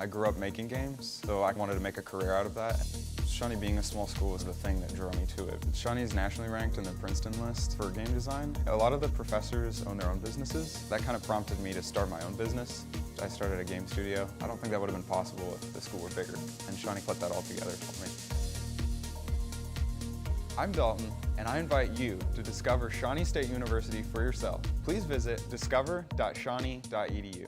I grew up making games, so I wanted to make a career out of that. Shawnee being a small school was the thing that drew me to it. Shawnee is nationally ranked in the Princeton list for game design. A lot of the professors own their own businesses. That kind of prompted me to start my own business. I started a game studio. I don't think that would have been possible if the school were bigger, and Shawnee put that all together for me. I'm Dalton, and I invite you to discover Shawnee State University for yourself. Please visit discover.shawnee.edu.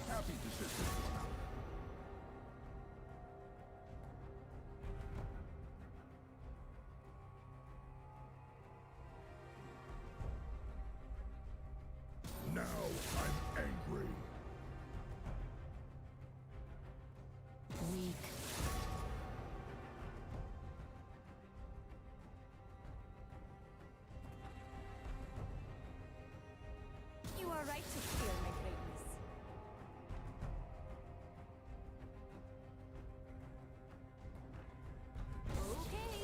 Happy to sit this one out. Now I'm angry. Weak. You are right to fear my greatness. Okay.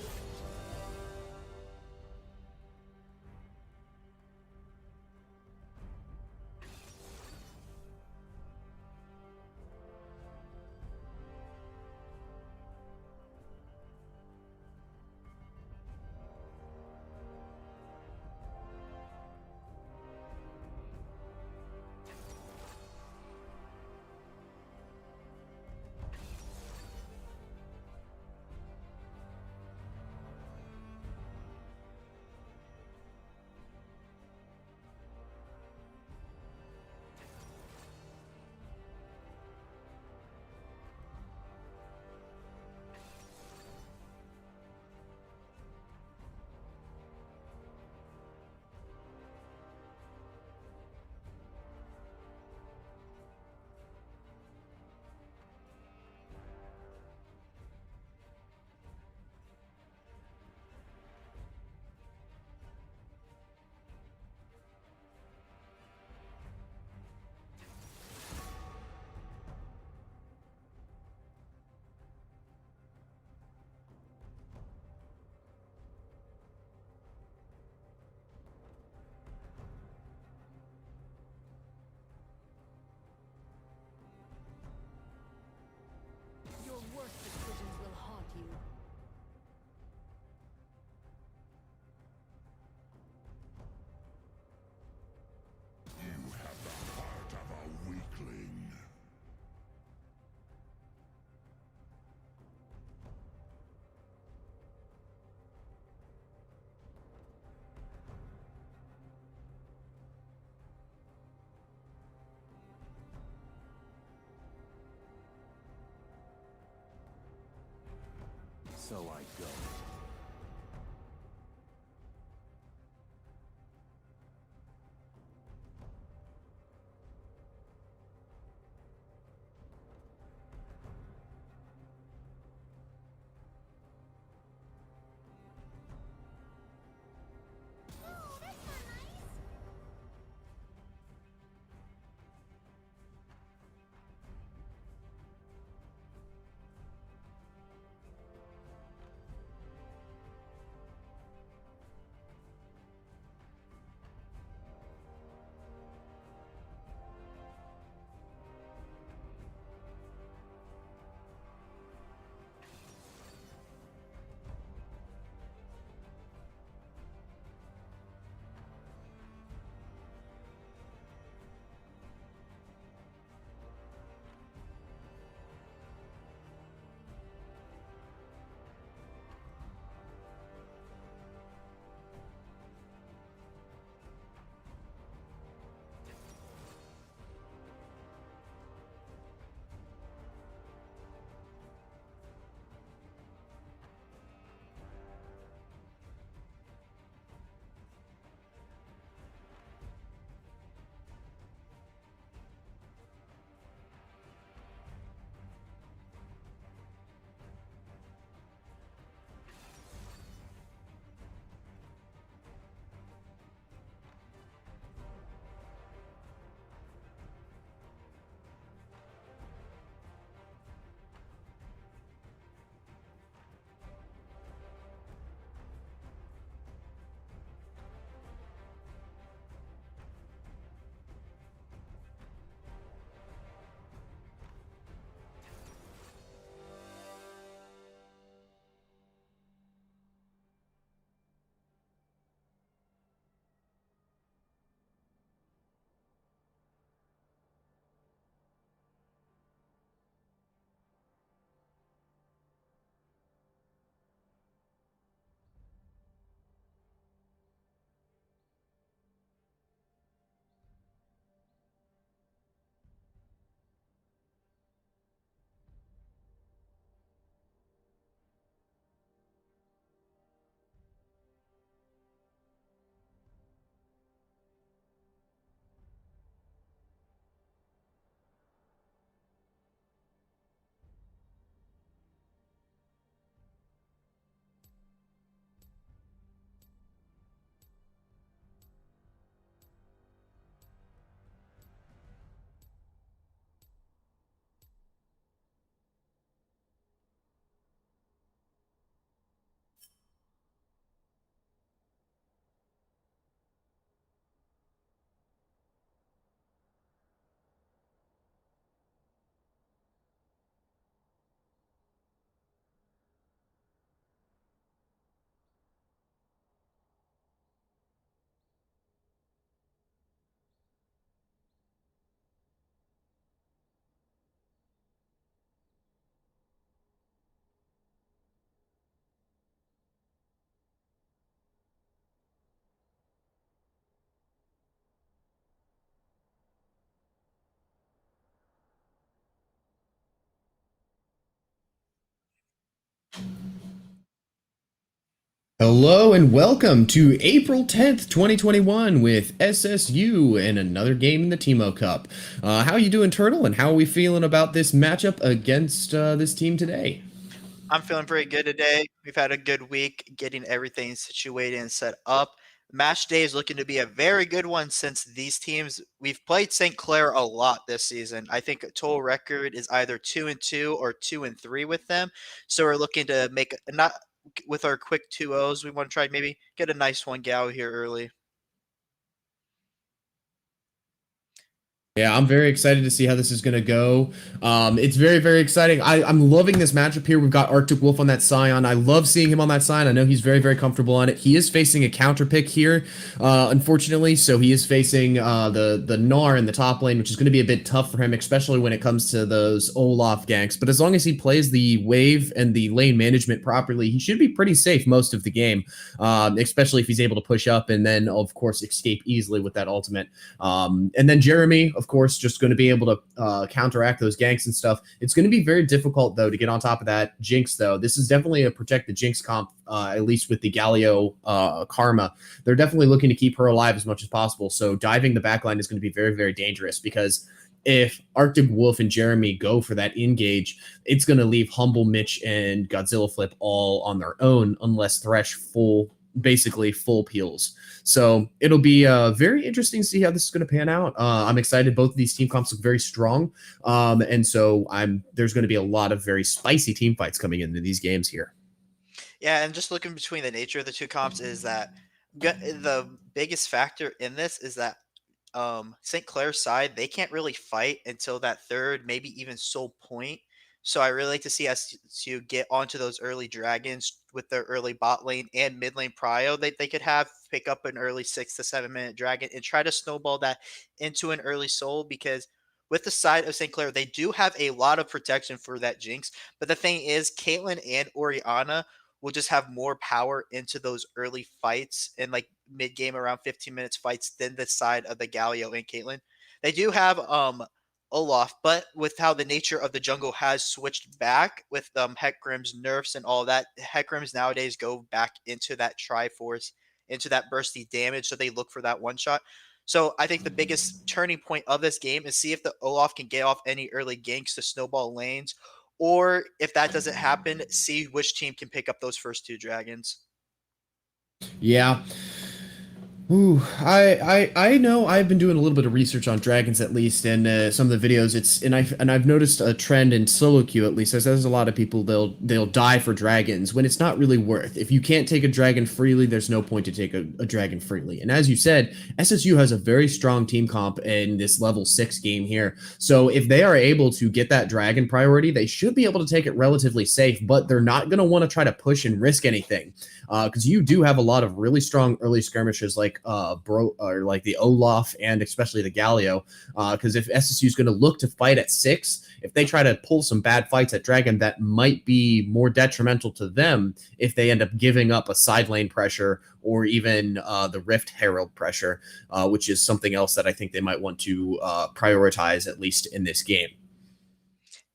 So I go. Oh, that's not nice. Hello and welcome to April 10th, 2021 with SSU and another game in the Teemo Cup. How you doing, Turtle, and how are we feeling about this matchup against this team today? I'm feeling pretty good today. We've had a good week getting everything situated and set up. Match day is looking to be a very good one since these teams we've played St. Clair a lot this season. I think a total record is either 2-2 or 2-3 with them. So we're looking to make not with our quick 2-0s. We want to try maybe get a nice one gal here early. Yeah, I'm very excited to see how this is going to go. It's very, very exciting. I'm loving this matchup here. We've got Arctic Wolf on that Scion. I love seeing him on that Scion. I know he's very, very comfortable on it. He is facing a counter pick here, unfortunately. So he is facing the Gnar in the top lane, which is going to be a bit tough for him, especially when it comes to those Olaf ganks. But as long as he plays the wave and the lane management properly, he should be pretty safe most of the game, especially if he's able to push up and then, of course, escape easily with that ultimate. And then Jeremy, of of course, just going to be able to counteract those ganks and stuff. It's going to be very difficult, though, to get on top of that Jinx, though. This is definitely a protect the Jinx comp, at least with the Galio Karma. They're definitely looking to keep her alive as much as possible. So diving the backline is going to be very, very dangerous because if Arctic Wolf and Jeremy go for that engage, it's going to leave Humble, Mitch, and Godzilla Flip all on their own unless Thresh basically full peels. So it'll be very interesting to see how this is going to pan out. I'm excited. Both of these team comps look very strong. And so there's going to be a lot of very spicy team fights coming into these games here. Yeah, and just looking between the nature of the two comps is that the biggest factor in this is that St. Clair's side, they can't really fight until that third, maybe even soul point. So I really like to see us to get onto those early dragons with their early bot lane and mid lane prio that they could have pick up an early 6 to 7 minute dragon and try to snowball that into an early soul because with the side of St. Clair, they do have a lot of protection for that Jinx. But the thing is, Caitlyn and Orianna will just have more power into those early fights and like mid game around 15 minutes fights than the side of the Galio and Caitlyn. They do have Olaf, but with how the nature of the jungle has switched back with Hecarim's nerfs and all that, Hecarim's nowadays go back into that Triforce, into that bursty damage, so they look for that one shot. So I think the biggest turning point of this game is see if the Olaf can get off any early ganks to snowball lanes, or if that doesn't happen, see which team can pick up those first two dragons. Yeah. Ooh, I know I've been doing a little bit of research on dragons at least, and some of the videos. I've noticed a trend in solo queue at least. There's a lot of people they'll die for dragons when it's not really worth. If you can't take a dragon freely, there's no point to take a dragon freely. And as you said, SSU has a very strong team comp in this level 6 game here. So if they are able to get that dragon priority, they should be able to take it relatively safe. But they're not going to want to try to push and risk anything because you do have a lot of really strong early skirmishes like like the Olaf and especially the Galio, because if SSU is going to look to fight at 6, if they try to pull some bad fights at Dragon, that might be more detrimental to them if they end up giving up a side lane pressure or even the Rift Herald pressure, which is something else that I think they might want to prioritize at least in this game.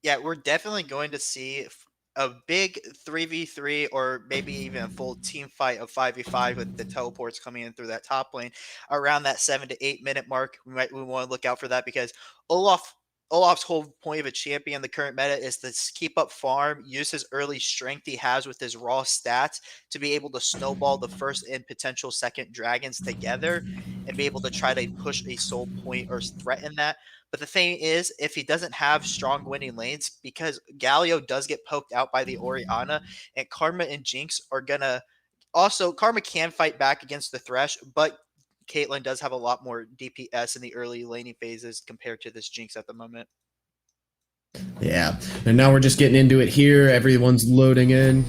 Yeah, we're definitely going to see a big 3v3 or maybe even a full team fight of 5v5 with the teleports coming in through that top lane around that 7 to 8 minute mark. We want to look out for that because Olaf's whole point of a champion in the current meta is to keep up farm, use his early strength he has with his raw stats to be able to snowball the first and potential second dragons together and be able to try to push a soul point or threaten that. But the thing is, if he doesn't have strong winning lanes, because Galio does get poked out by the Orianna, and Karma and Jinx are gonna also Karma can fight back against the Thresh, but Caitlyn does have a lot more DPS in the early laning phases compared to this Jinx at the moment. Yeah, and now we're just getting into it here. Everyone's loading in.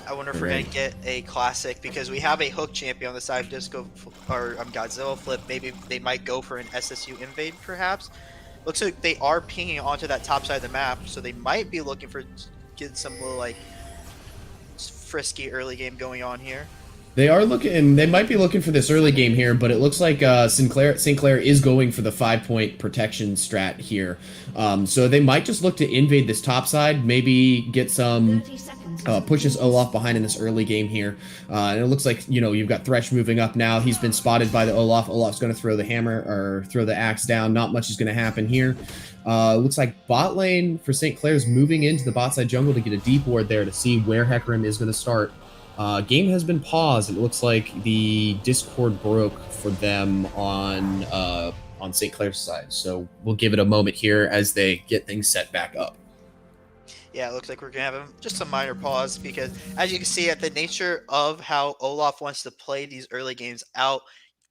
I wonder if we're gonna get a classic because we have a hook champion on the side. Disco or Godzilla Flip. Maybe they might go for an SSU invade, perhaps. Looks like they are pinging onto that top side of the map, so they might be looking for get some little like frisky early game going on here. They are looking. They might be looking for this early game here, but it looks like St. Clair is going for the 5-point protection strat here. So they might just look to invade this top side, maybe get some pushes Olaf behind in this early game here. And it looks like you've got Thresh moving up now. He's been spotted by the Olaf. Olaf's going to throw the hammer or throw the axe down. Not much is going to happen here. Looks like bot lane for St. Clair's moving into the bot side jungle to get a deep ward there to see where Hecarim is going to start. Game has been paused. It looks like the Discord broke for them on St. Clair's side. So we'll give it a moment here as they get things set back up. Yeah, it looks like we're going to have just a minor pause because as you can see at the nature of how Olaf wants to play these early games out,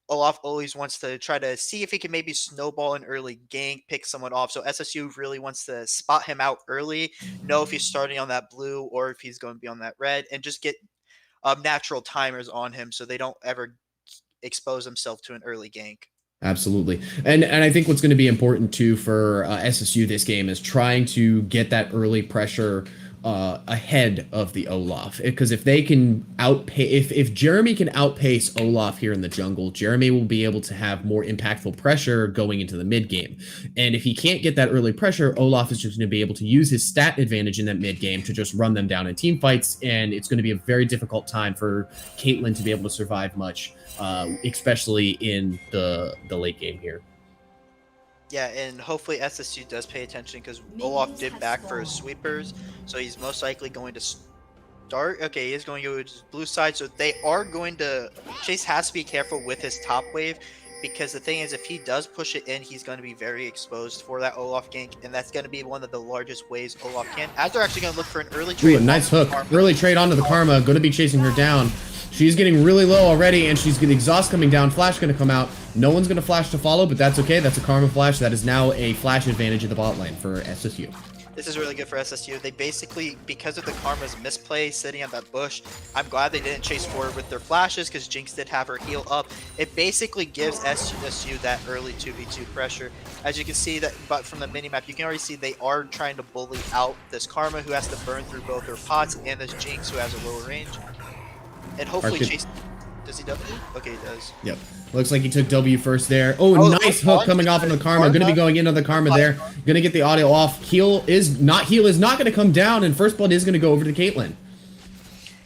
Olaf always wants to try to see if he can maybe snowball an early gank, pick someone off. So SSU really wants to spot him out early, know if he's starting on that blue or if he's going to be on that red, and just get natural timers on him so they don't ever expose themselves to an early gank. Absolutely. And I think what's going to be important too for SSU this game is trying to get that early pressure ahead of the Olaf, because if they can outpace, if Jeremy can outpace Olaf here in the jungle, Jeremy will be able to have more impactful pressure going into the mid game. And if he can't get that early pressure, Olaf is just going to be able to use his stat advantage in that mid game to just run them down in team fights, and it's going to be a very difficult time for Caitlyn to be able to survive much, especially in the late game here. Yeah, and hopefully SSU does pay attention because Olaf did back for his sweepers, so he's most likely going to start. Okay, he is going to go to his blue side, so they are going to... Chase has to be careful with his top wave, because the thing is, if he does push it in, he's going to be very exposed for that Olaf gank, and that's going to be one of the largest ways Olaf can. As they're actually going to look for an early trade. Ooh, a nice hook. Early trade onto the Karma. Going to be chasing her down. She's getting really low already, and she's getting exhaust coming down. Flash going to come out. No one's going to flash to follow, but that's okay. That's a Karma flash. That is now a flash advantage in the bot lane for SSU. This is really good for SSU. They basically, because of the Karma's misplay sitting on that bush, I'm glad they didn't chase forward with their flashes because Jinx did have her heal up. It basically gives SSU that early 2v2 pressure. As you can see, that, but from the minimap, you can already see they are trying to bully out this Karma who has to burn through both her pots and this Jinx who has a lower range. And hopefully Chase... Does he W? Okay, he does. Yep. Looks like he took W first there. Oh, nice hook coming off on the Karma. Going to be going into the Karma there. Going to get the audio off. Heal is not going to come down, and First Blood is going to go over to Caitlyn.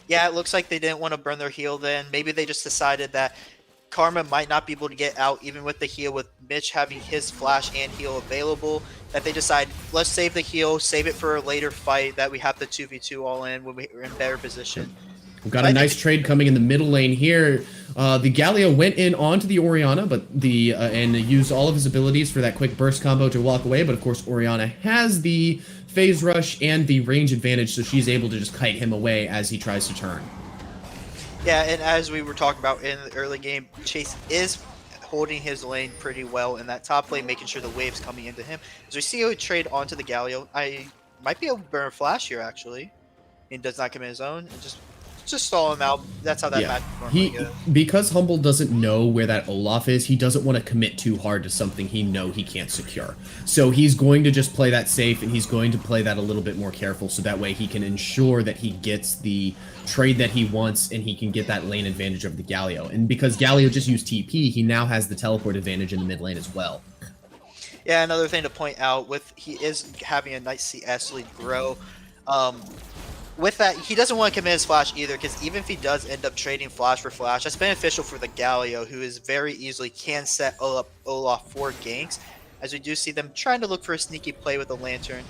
Yeah, it looks like they didn't want to burn their heal then. Maybe they just decided that Karma might not be able to get out even with the heal, with Mitch having his flash and heal available, that they decide, let's save the heal, save it for a later fight that we have the 2v2 all in when we're in better position. We've got a nice trade coming in the middle lane here. The Galio went in onto the Orianna, but and used all of his abilities for that quick burst combo to walk away. But of course, Orianna has the phase rush and the range advantage, so she's able to just kite him away as he tries to turn. Yeah, and as we were talking about in the early game, Chase is holding his lane pretty well in that top lane, making sure the wave's coming into him. As we see a trade onto the Galio, I might be able to burn a flash here actually. He does not commit his own, and just stall him out. That's how that match normally goes. Because Humble doesn't know where that Olaf is, he doesn't want to commit too hard to something he can't secure. So he's going to just play that safe, and he's going to play that a little bit more careful, so that way he can ensure that he gets the trade that he wants, and he can get that lane advantage over the Galio. And because Galio just used TP, he now has the teleport advantage in the mid lane as well. Yeah, another thing to point out, he is having a nice CS lead grow. With that, he doesn't want to commit his flash either, because even if he does end up trading flash for flash, that's beneficial for the Galio, who is very easily can set Olaf for ganks, as we do see them trying to look for a sneaky play with the lantern.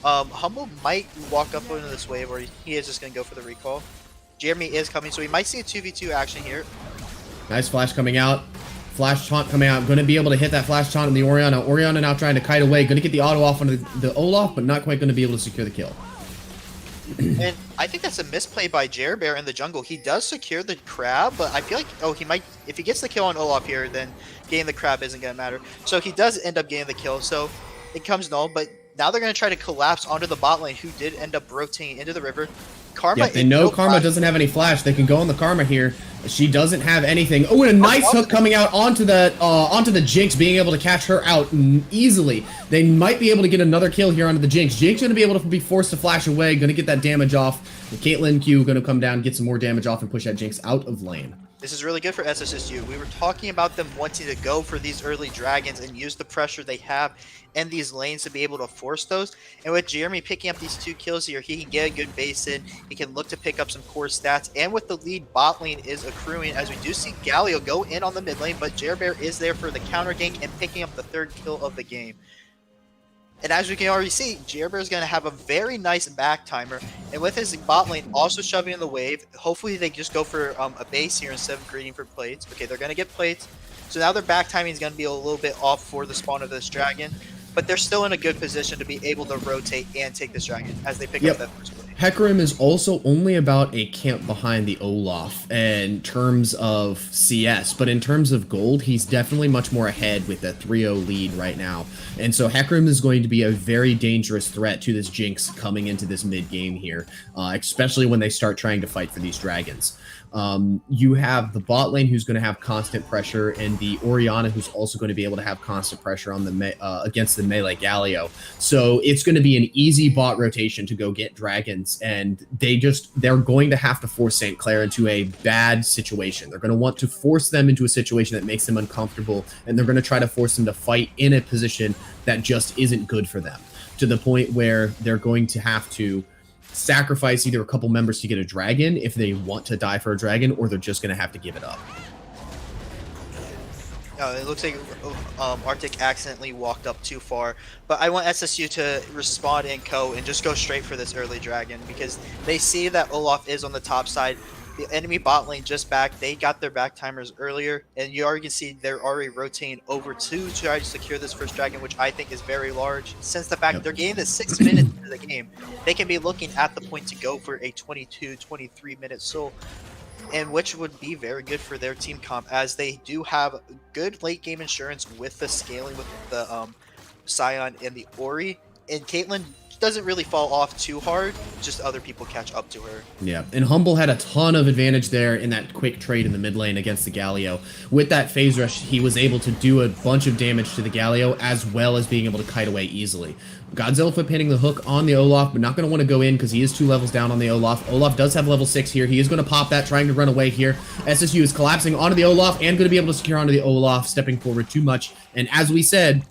Humble might walk up into this wave, or he is just going to go for the recall. Jeremy is coming, so we might see a 2v2 action here. Nice flash coming out. Flash taunt coming out. Going to be able to hit that flash taunt on the Orianna. Orianna now trying to kite away. Going to get the auto off on the Olaf, but not quite going to be able to secure the kill. And I think that's a misplay by Jerbear in the jungle. He does secure the crab, but I feel like, he might, if he gets the kill on Olaf here, then getting the crab isn't going to matter. So he does end up getting the kill, so it comes null, but now they're going to try to collapse onto the bot lane, who did end up rotating into the river. Karma, they know Karma doesn't have any flash. They can go on the Karma here. She doesn't have anything. Oh, and a nice hook coming out onto the Jinx, being able to catch her out easily. They might be able to get another kill here onto the Jinx. Jinx going to be able to be forced to flash away. Going to get that damage off. The Caitlyn Q going to come down, get some more damage off, and push that Jinx out of lane. This is really good for SSSU. We were talking about them wanting to go for these early dragons and use the pressure they have in these lanes to be able to force those. And with Jeremy picking up these 2 kills here, he can get a good base in. He can look to pick up some core stats. And with the lead, bot lane is accruing, as we do see Galio go in on the mid lane, but Jerbear is there for the counter gank and picking up the 3rd kill of the game. And as we can already see, Jerbear is going to have a very nice back timer. And with his bot lane also shoving in the wave, hopefully they just go for a base here instead of greeting for plates. Okay, they're going to get plates. So now their back timing is going to be a little bit off for the spawn of this dragon. But they're still in a good position to be able to rotate and take this dragon as they pick up that first plate. Hecarim is also only about a camp behind the Olaf in terms of CS, but in terms of gold, he's definitely much more ahead with a 3-0 lead right now. And so Hecarim is going to be a very dangerous threat to this Jinx coming into this mid game here, especially when they start trying to fight for these dragons. You have the bot lane who's going to have constant pressure, and the Orianna who's also going to be able to have constant pressure on the against the melee Galio. So it's going to be an easy bot rotation to go get dragons, and they're going to have to force St. Clair into a bad situation. They're going to want to force them into a situation that makes them uncomfortable, and they're going to try to force them to fight in a position that just isn't good for them, to the point where they're going to have to sacrifice either a couple members to get a dragon if they want to die for a dragon, or they're just going to have to give it up. It looks like Arctic accidentally walked up too far, but I want SSU to respond in and just go straight for this early dragon, because they see that Olaf is on the top side. The enemy bot lane just back. They got their back timers earlier, and you already can see they're already rotating over to try to secure this first dragon, which I think is very large. Since the fact that they're getting this 6 minutes into the game, they can be looking at the point to go for a 22, 23-minute soul, and which would be very good for their team comp, as they do have good late game insurance with the scaling with the Scion and the Ori, and Caitlyn doesn't really fall off too hard, just other people catch up to her. Yeah, and Humble had a ton of advantage there in that quick trade in the mid lane against the Galio. With that phase rush, he was able to do a bunch of damage to the Galio, as well as being able to kite away easily. Godzilla Flip hitting the hook on the Olaf, but not going to want to go in because he is 2 levels down on the Olaf. Olaf does have level 6 here. He is going to pop that, trying to run away here. SSU is collapsing onto the Olaf and going to be able to secure onto the Olaf, stepping forward too much. And as we said,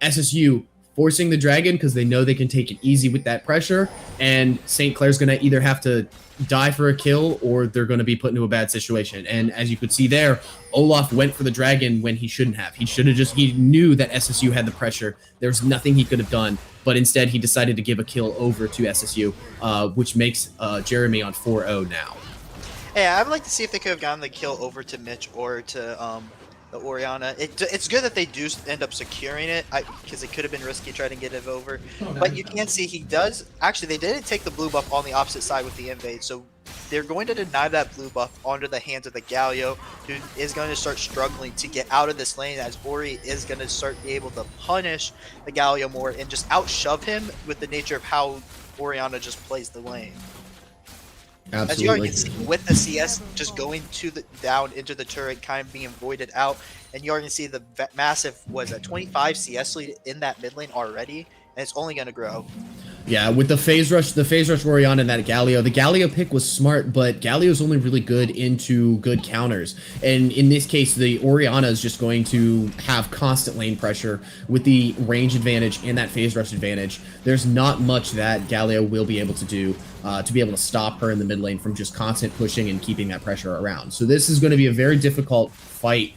SSU forcing the dragon because they know they can take it easy with that pressure, and St. Clair's going to either have to die for a kill or they're going to be put into a bad situation. And as you could see there, Olaf went for the dragon when he shouldn't have. He knew that SSU had the pressure. There's nothing he could have done, but instead he decided to give a kill over to SSU, which makes Jeremy on 4-0 now. Hey, I would like to see if they could have gotten the kill over to Mitch or to the Orianna. It's good that they do end up securing it, because it could have been risky trying to get it over. But you can see he does. Actually, they didn't take the blue buff on the opposite side with the invade, so they're going to deny that blue buff onto the hands of the Galio, who is going to start struggling to get out of this lane, as Ori is going to start being able to punish the Galio more and just outshove him with the nature of how Orianna just plays the lane. Absolutely. As you already can see, with the CS just going to the down into the turret, kind of being voided out, and you already can see the massive 25 CS lead in that mid lane already, and it's only going to grow. Yeah, with the phase rush Orianna and that Galio. The Galio pick was smart, but Galio's only really good into good counters. And in this case, the Orianna is just going to have constant lane pressure with the range advantage and that phase rush advantage. There's not much that Galio will be able to do to be able to stop her in the mid lane from just constant pushing and keeping that pressure around. So this is going to be a very difficult fight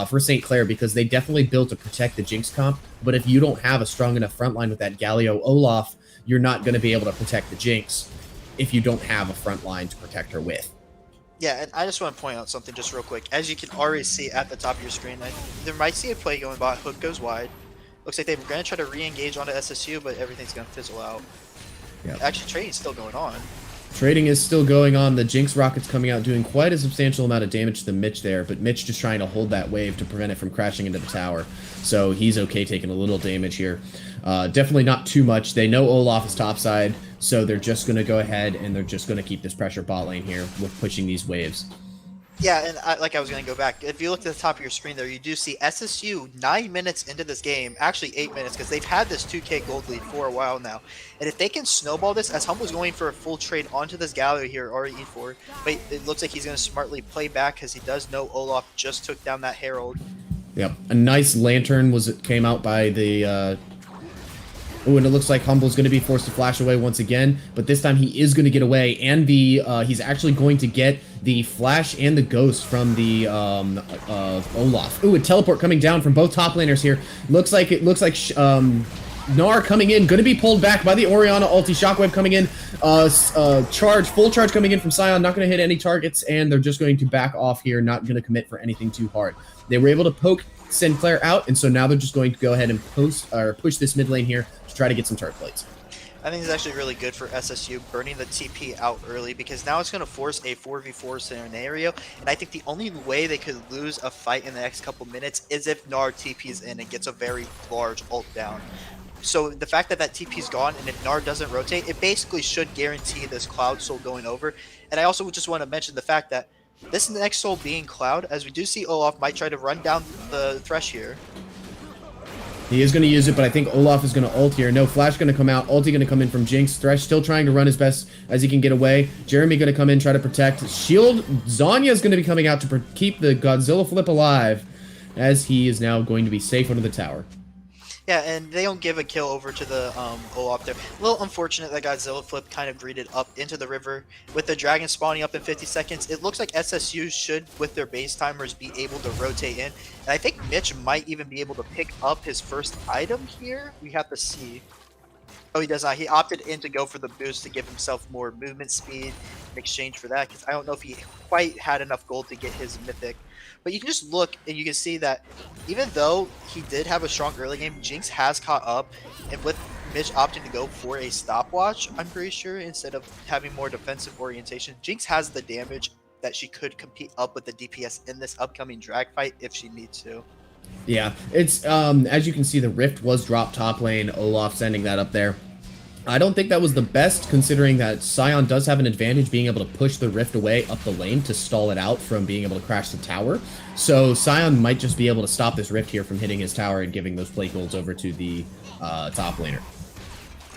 for St. Clair, because they definitely built to protect the Jinx comp. But if you don't have a strong enough front line with that Galio Olaf, you're not going to be able to protect the Jinx if you don't have a front line to protect her with. Yeah, and I just want to point out something just real quick. As you can already see at the top of your screen, there might see a play going by. Hook goes wide. Looks like they're going to try to re-engage onto SSU, but everything's going to fizzle out. Yep. Actually, trading's still going on. Trading is still going on. The Jinx rocket's coming out, doing quite a substantial amount of damage to the Mitch there, but Mitch just trying to hold that wave to prevent it from crashing into the tower. So he's okay taking a little damage here. Definitely not too much. They know Olaf is topside, so they're just going to go ahead and they're just going to keep this pressure bot lane here with pushing these waves. Yeah, and I was going to go back. If you look at the top of your screen there, you do see SSU 9 minutes into this game, actually 8 minutes, because they've had this 2k gold lead for a while now. And if they can snowball this, as Humble's going for a full trade onto this Galio here, already E4, but it looks like he's going to smartly play back, because he does know Olaf just took down that Herald. Yep, a nice lantern came out by the... Oh, and it looks like Humble's going to be forced to flash away once again, but this time he is going to get away, and he's actually going to get the flash and the ghost from the Olaf. Ooh, a teleport coming down from both top laners here. Looks like Gnar coming in, going to be pulled back by the Orianna ulti. Shockwave coming in, full charge coming in from Scion, not going to hit any targets, and they're just going to back off here, not going to commit for anything too hard. They were able to poke St. Clair out, and so now they're just going to go ahead and push this mid lane here to try to get some turret plates. I think it's actually really good for SSU burning the TP out early, because now it's going to force a 4v4 scenario, and I think the only way they could lose a fight in the next couple minutes is if Gnar TP's in and gets a very large ult down. So the fact that TP's gone, and if Gnar doesn't rotate, it basically should guarantee this Cloud Soul going over. And I also just want to mention the fact that This next soul being Cloud, as we do see Olaf might try to run down the Thresh here. He is going to use it, but I think Olaf is going to ult here. No, Flash going to come out. Ulti going to come in from Jinx. Thresh still trying to run as best as he can get away. Jeremy going to come in, try to protect. Shield. Zanya is going to be coming out to keep the Godzilla flip alive, as he is now going to be safe under the tower. Yeah, and they don't give a kill over to the Olaf there. A little unfortunate that Godzilla flip kind of greeted up into the river. With the dragon spawning up in 50 seconds, it looks like SSU should, with their base timers, be able to rotate in. And I think Mitch might even be able to pick up his first item here. We have to see. Oh, he does not. He opted in to go for the boost to give himself more movement speed in exchange for that, because I don't know if he quite had enough gold to get his mythic. But you can just look and you can see that even though he did have a strong early game, Jinx has caught up, and with Mitch opting to go for a stopwatch, I'm pretty sure, instead of having more defensive orientation, Jinx has the damage that she could compete up with the DPS in this upcoming drag fight if she needs to. Yeah, it's as you can see, the Rift was dropped top lane. Olaf sending that up there. I don't think that was the best, considering that Sion does have an advantage being able to push the Rift away up the lane to stall it out from being able to crash the tower. So Sion might just be able to stop this Rift here from hitting his tower and giving those plate golds over to the top laner.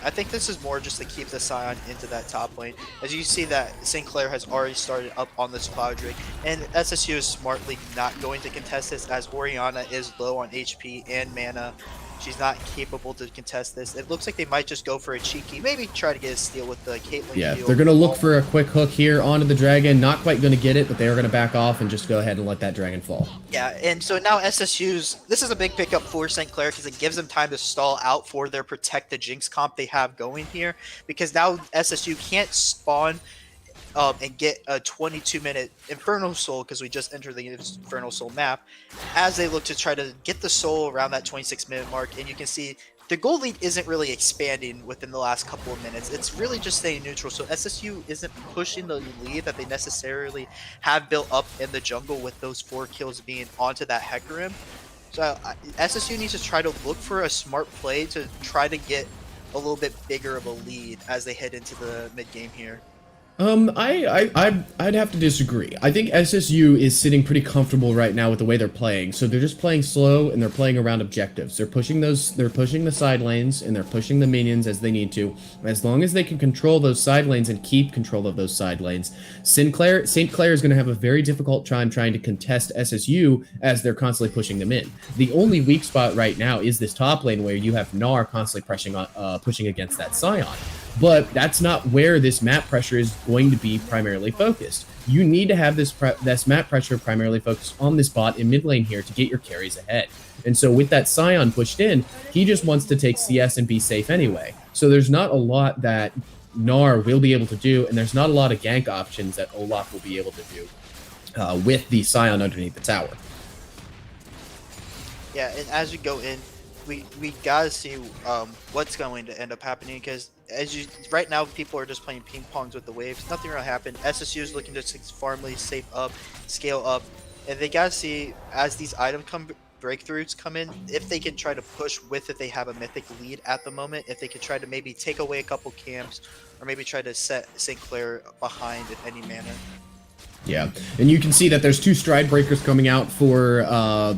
I think this is more just to keep the Sion into that top lane. As you see that St. Clair has already started up on this Cloud Drake, and SSU is smartly not going to contest this, as Orianna is low on HP and mana. She's not capable to contest this. It looks like they might just go for a cheeky, maybe try to get a steal with the Caitlyn. Yeah, they're going to look for a quick hook here onto the dragon. Not quite going to get it, but they are going to back off and just go ahead and let that dragon fall. Yeah, and so now SSU's, this is a big pickup for St. Clair because it gives them time to stall out for their Protect the Jinx comp they have going here, because now SSU can't spawn and get a 22-minute Infernal Soul, because we just entered the Infernal Soul map, as they look to try to get the soul around that 26-minute mark. And you can see the goal lead isn't really expanding within the last couple of minutes. It's really just staying neutral. So SSU isn't pushing the lead that they necessarily have built up in the jungle with those 4 kills being onto that Hecarim. So SSU needs to try to look for a smart play to try to get a little bit bigger of a lead as they head into the mid game here. I'd have to disagree. I think SSU is sitting pretty comfortable right now with the way they're playing. So they're just playing slow and they're playing around objectives. They're pushing the side lanes and they're pushing the minions as they need to. As long as they can control those side lanes and keep control of those side lanes, St. Clair is going to have a very difficult time trying to contest SSU as they're constantly pushing them in. The only weak spot right now is this top lane where you have Gnar constantly pushing against that Sion. But that's not where this map pressure is going to be primarily focused. You need to have this map pressure primarily focused on this bot in mid lane here to get your carries ahead. And so with that Sion pushed in, he just wants to take CS and be safe anyway. So there's not a lot that Gnar will be able to do, and there's not a lot of gank options that Olaf will be able to do with the Sion underneath the tower. Yeah, and as we go in, we gotta see what's going to end up happening, because right now people are just playing ping pongs with the waves. Nothing will happen. SSU is looking to farm leads, safe up, scale up, and they gotta see as these breakthroughs come in, if they can try to push with it. They have a mythic lead at the moment. If they can try to maybe take away a couple camps, or maybe try to set St. Clair behind in any manner. Yeah, and you can see that there's 2 Stride Breakers coming out for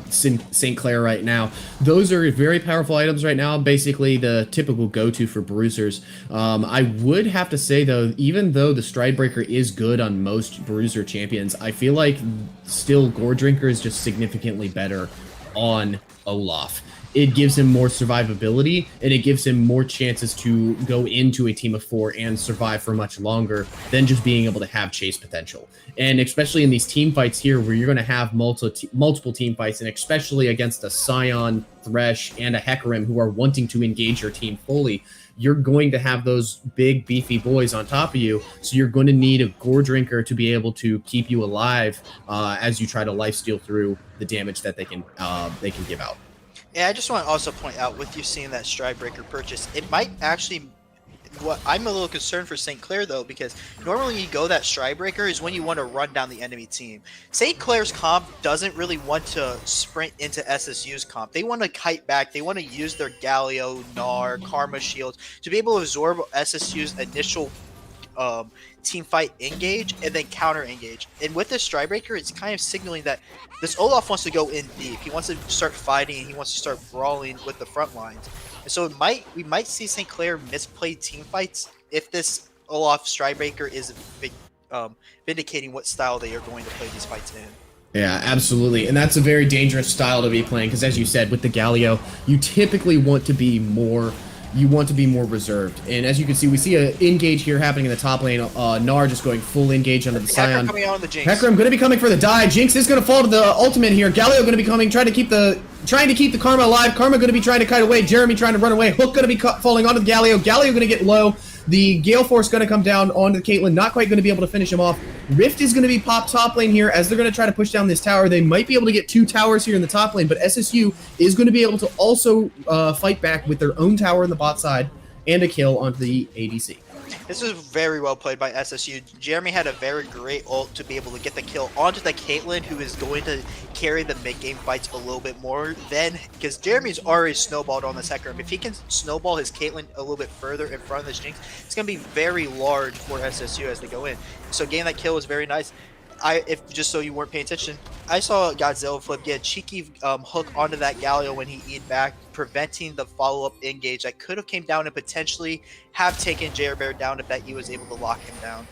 St. Clair right now. Those are very powerful items right now, basically the typical go-to for bruisers. I would have to say, though, even though the Stride Breaker is good on most bruiser champions, I feel like still Gore Drinker is just significantly better on Olaf. It gives him more survivability, and it gives him more chances to go into a team of 4 and survive for much longer than just being able to have chase potential. And especially in these team fights here, where you're going to have multiple team fights, and especially against a Sion, Thresh, and a Hecarim who are wanting to engage your team fully, you're going to have those big, beefy boys on top of you, so you're going to need a Gore Drinker to be able to keep you alive as you try to lifesteal through the damage that they can give out. Yeah, I just want to also point out, with you seeing that Stride Breaker purchase, it might actually... What I'm a little concerned for St. Clair, though, because normally you go that Stride Breaker is when you want to run down the enemy team. St. Clair's comp doesn't really want to sprint into SSU's comp. They want to kite back. They want to use their Galio, Gnar, Karma shields to be able to absorb SSU's initial team fight engage and then counter engage. And with this Strybreaker, it's kind of signaling that this Olaf wants to go in deep. He wants to start fighting and he wants to start brawling with the front lines. And so we might see St. Clair misplay team fights if this Olaf Strybreaker is vindicating what style they are going to play these fights in. Yeah, absolutely. And that's a very dangerous style to be playing because, as you said, with the Galio, you typically want to be more reserved. And as you can see, we see an engage here happening in the top lane. Gnar just going full engage under the Scion. Coming out on the Jinx. Hecarim going to be coming for the die. Jinx is going to fall to the ultimate here. Galio going to be coming, trying to keep the Karma alive. Karma going to be trying to kite away. Jeremy trying to run away. Hook going to be falling onto the Galio. Galio going to get low. The Gale Force going to come down onto the Caitlyn. Not quite going to be able to finish him off. Rift is going to be popped top lane here as they're going to try to push down this tower. They might be able to get 2 towers here in the top lane, but SSU is going to be able to also fight back with their own tower in the bot side and a kill onto the ADC. This was very well played by SSU. Jeremy had a very great ult to be able to get the kill onto the Caitlyn, who is going to carry the mid-game fights a little bit more than, because Jeremy's already snowballed on this Hecarim. If he can snowball his Caitlyn a little bit further in front of this Jinx, it's going to be very large for SSU as they go in. So getting that kill was very nice. If just so you weren't paying attention, I saw Godzilla flip get a cheeky hook onto that Galio when he E'd back, preventing the follow-up engage that could have came down and potentially have taken Bear down if that he was able to lock him down.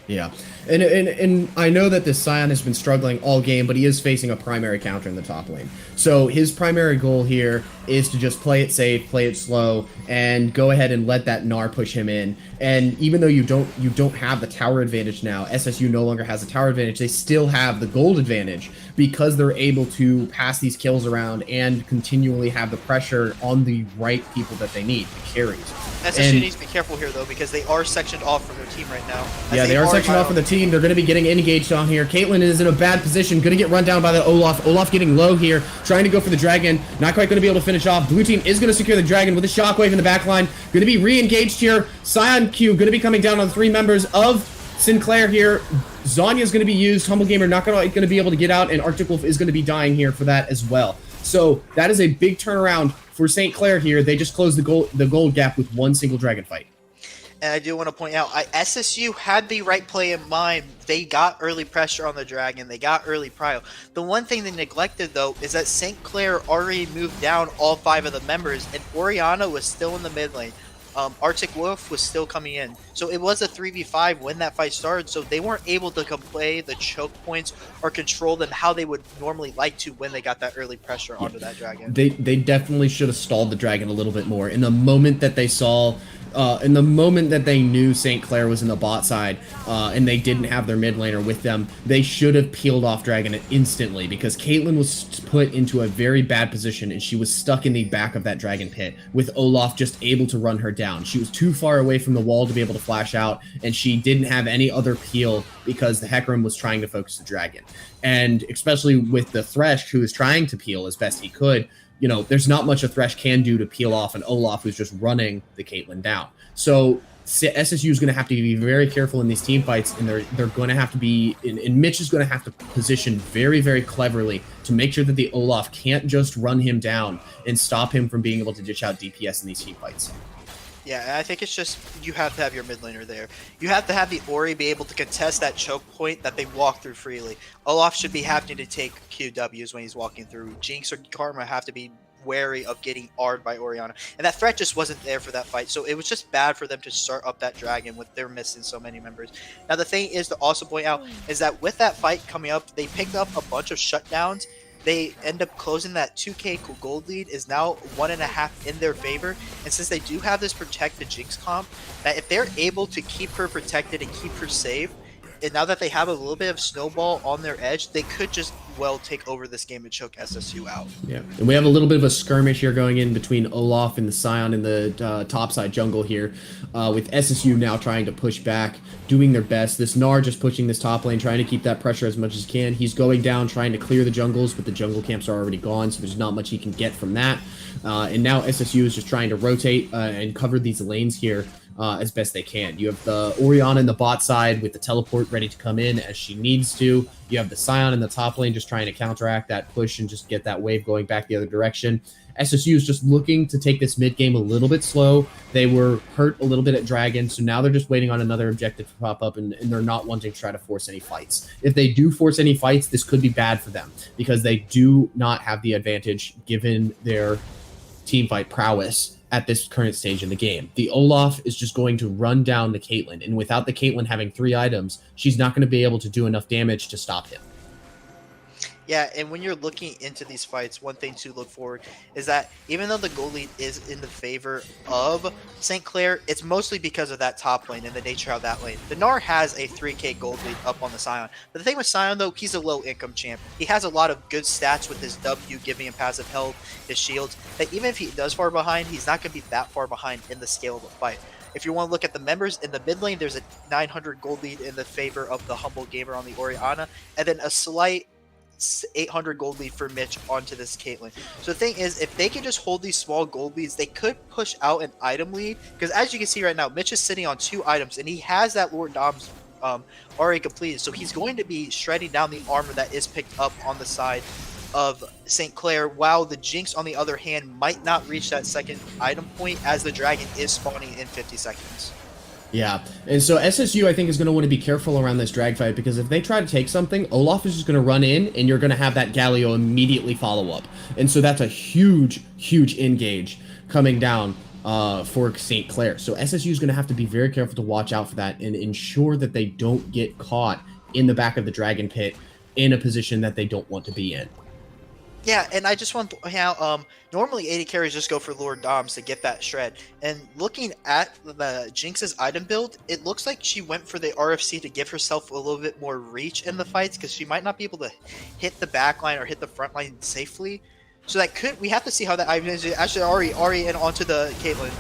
Yeah, and I know that this Scion has been struggling all game, but he is facing a primary counter in the top lane. So his primary goal here is to just play it safe, play it slow, and go ahead and let that Gnar push him in. And even though you don't have the tower advantage now, SSU no longer has a tower advantage, they still have the gold advantage because they're able to pass these kills around and continually have the pressure on the right people that they need, the carries. SSU needs to be careful here, though, because they are sectioned off from their team right now. Yeah, they are sectioned off from the team. They're going to be getting engaged on here. Caitlyn is in a bad position. Going to get run down by the Olaf. Olaf getting low here, trying to go for the dragon. Not quite going to be able to finish off. Blue team is going to secure the dragon with a shockwave in the back line. Going to be re-engaged here. Scion Q going to be coming down on 3 members of Sinclair here. Zanya is going to be used. Humble Gamer not going to be able to get out, and Arctic Wolf is going to be dying here for that as well. So that is a big turnaround for St. Clair here. They just closed the gold gap with 1 single dragon fight. And I do want to point out, SSU had the right play in mind. They got early pressure on the dragon. They got early prio. The one thing they neglected, though, is that St. Clair already moved down all 5 of the members, and Orianna was still in the mid lane. Arctic Wolf was still coming in. So it was a 3v5 when that fight started, so they weren't able to play the choke points or control them how they would normally like to when they got that early pressure onto that dragon. They definitely should have stalled the dragon a little bit more. In the moment that they saw... in the moment that they knew St. Clair was in the bot side and they didn't have their mid laner with them, they should have peeled off Dragon instantly because Caitlyn was put into a very bad position and she was stuck in the back of that Dragon pit with Olaf just able to run her down. She was too far away from the wall to be able to flash out, and she didn't have any other peel because the Hecarim was trying to focus the Dragon. And especially with the Thresh, who was trying to peel as best he could, you know, there's not much a Thresh can do to peel off an Olaf who's just running the Caitlyn down. So SSU is going to have to be very careful in these team fights, and they're going to have to be, and Mitch is going to have to position very, very cleverly to make sure that the Olaf can't just run him down and stop him from being able to dish out DPS in these team fights. Yeah, I think it's just you have to have your mid laner there. You have to have the Ori be able to contest that choke point that they walk through freely. Olaf should be having to take QWs when he's walking through. Jinx or Karma have to be wary of getting R'd by Orianna. And that threat just wasn't there for that fight. So it was just bad for them to start up that dragon with they're missing so many members. Now the thing is to also point out is that with that fight coming up, they picked up a bunch of shutdowns. They end up closing that 2k gold lead is now 1.5 in their favor. And since they do have this protect the Jinx comp, that if they're able to keep her protected and keep her safe, and now that they have a little bit of snowball on their edge, they could just well take over this game and choke SSU out. Yeah, and we have a little bit of a skirmish here going in between Olaf and the Scion in the topside jungle here, with SSU now trying to push back, doing their best. This Gnar just pushing this top lane, trying to keep that pressure as much as he can. He's going down, trying to clear the jungles, but the jungle camps are already gone, so there's not much he can get from that. And now SSU is just trying to rotate and cover these lanes here as best they can. You have the Orianna in the bot side with the teleport ready to come in as she needs to. You have the Scion in the top lane just trying to counteract that push and just get that wave going back the other direction. SSU is just looking to take this mid game a little bit slow. They were hurt a little bit at Dragon, so now they're just waiting on another objective to pop up, and they're not wanting to try to force any fights. If they do force any fights, this could be bad for them because they do not have the advantage given their team fight prowess at this current stage in the game. The Olaf is just going to run down the Caitlyn, and without the Caitlyn having 3 items, she's not going to be able to do enough damage to stop him. Yeah, and when you're looking into these fights, one thing to look forward is that even though the goal lead is in the favor of St. Clair, it's mostly because of that top lane and the nature of that lane. The Gnar has a 3k gold lead up on the Scion. But the thing with Scion, though, he's a low-income champ. He has a lot of good stats with his W, giving him passive health, his shields, that even if he does far behind, he's not going to be that far behind in the scale of the fight. If you want to look at the members in the mid lane, there's a 900 gold lead in the favor of the Humble Gamer on the Orianna, and then a slight 800 gold lead for Mitch onto this Caitlyn. So the thing is, if they can just hold these small gold leads, they could push out an item lead, because as you can see right now, Mitch is sitting on 2 items, and he has that Lord Dom's already completed, so he's going to be shredding down the armor that is picked up on the side of St. Clair, while the Jinx, on the other hand, might not reach that second item point as the Dragon is spawning in 50 seconds. Yeah, and so SSU, I think, is going to want to be careful around this drag fight, because if they try to take something, Olaf is just going to run in, and you're going to have that Galio immediately follow up. And so that's a huge, huge engage coming down for St. Clair. So SSU is going to have to be very careful to watch out for that and ensure that they don't get caught in the back of the Dragon Pit in a position that they don't want to be in. Yeah, and I just want to point out, normally AD carries just go for Lord Doms to get that shred. And looking at the Jinx's item build, it looks like she went for the RFC to give herself a little bit more reach in the fights, because she might not be able to hit the back line or hit the front line safely. So that could, we have to see how that item is. Actually, Ari in onto the Caitlyn.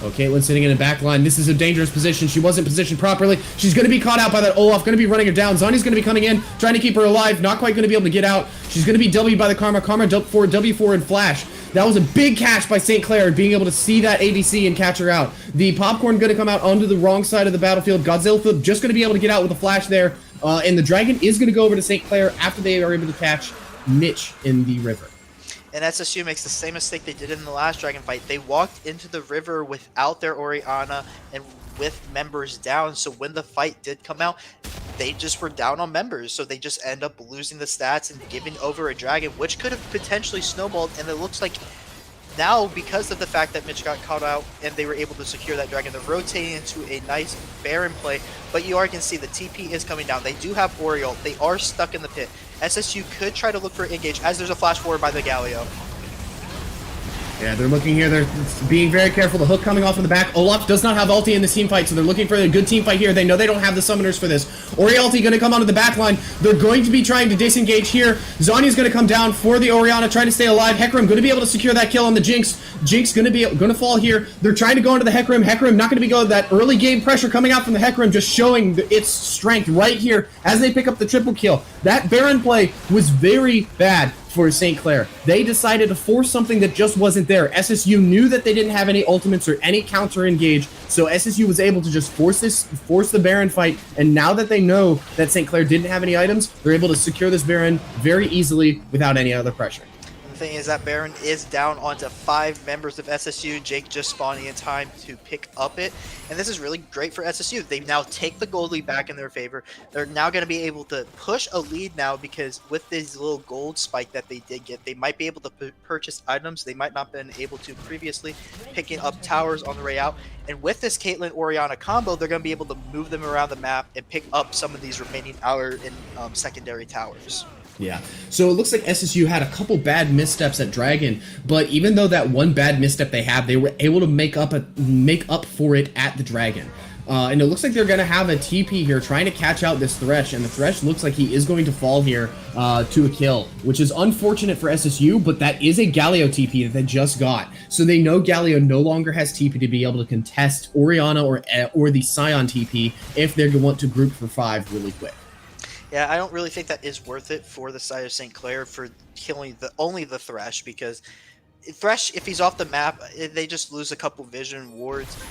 Oh, Caitlyn's sitting in a back line. This is a dangerous position. She wasn't positioned properly. She's going to be caught out by that Olaf. Going to be running her down. Zhonya's going to be coming in, trying to keep her alive. Not quite going to be able to get out. She's going to be W'd by the Karma. Karma W4 and Flash. That was a big catch by St. Clair, being able to see that ADC and catch her out. The Popcorn going to come out onto the wrong side of the battlefield. Godzilla just going to be able to get out with a Flash there. And the Dragon is going to go over to St. Clair after they are able to catch Mitch in the river. And SSU makes the same mistake they did in the last Dragon fight. They walked into the river without their Orianna and with members down. So when the fight did come out, they just were down on members. So they just end up losing the stats and giving over a Dragon, which could have potentially snowballed. And it looks like now, because of the fact that Mitch got caught out and they were able to secure that Dragon, they're rotating into a nice Baron play. But you already can see the TP is coming down. They do have Oriole. They are stuck in the pit. SSU could try to look for engage as there's a flash forward by the Galio. Yeah, they're looking here. They're being very careful. The hook coming off in the back. Olaf does not have ulti in this team fight, so they're looking for a good team fight here. They know they don't have the summoners for this. Oriulti going to come onto the back line. They're going to be trying to disengage here. Zhonya's going to come down for the Orianna, trying to stay alive. Hecarim going to be able to secure that kill on the Jinx. Jinx going to fall here. They're trying to go into the Hecarim. Hecarim not going to be going. That early game pressure coming out from the Hecarim, just showing its strength right here as they pick up the triple kill. That Baron play was very bad for St. Clair. They decided to force something that just wasn't there. SSU knew that they didn't have any ultimates or any counter engage, so SSU was able to just force the Baron fight, and now that they know that St. Clair didn't have any items, they're able to secure this Baron very easily without any other pressure. The thing is that Baron is down onto 5 members of SSU. Jake just spawning in time to pick up it. And this is really great for SSU. They now take the gold lead back in their favor. They're now going to be able to push a lead now, because with this little gold spike that they did get, they might be able to purchase items they might not have been able to previously, picking up towers on the way out. And with this Caitlyn Orianna combo, they're going to be able to move them around the map and pick up some of these remaining outer and secondary towers. Yeah, so it looks like SSU had a couple bad missteps at Dragon, but even though that one bad misstep they had, they were able to make up for it at the Dragon. And it looks like they're going to have a TP here trying to catch out this Thresh, and the Thresh looks like he is going to fall here to a kill, which is unfortunate for SSU, but that is a Galio TP that they just got. So they know Galio no longer has TP to be able to contest Orianna or the Scion TP if they want to group for 5 really quick. Yeah, I don't really think that is worth it for the side of St. Clair for killing only the Thresh, because Thresh, if he's off the map, they just lose a couple vision wards.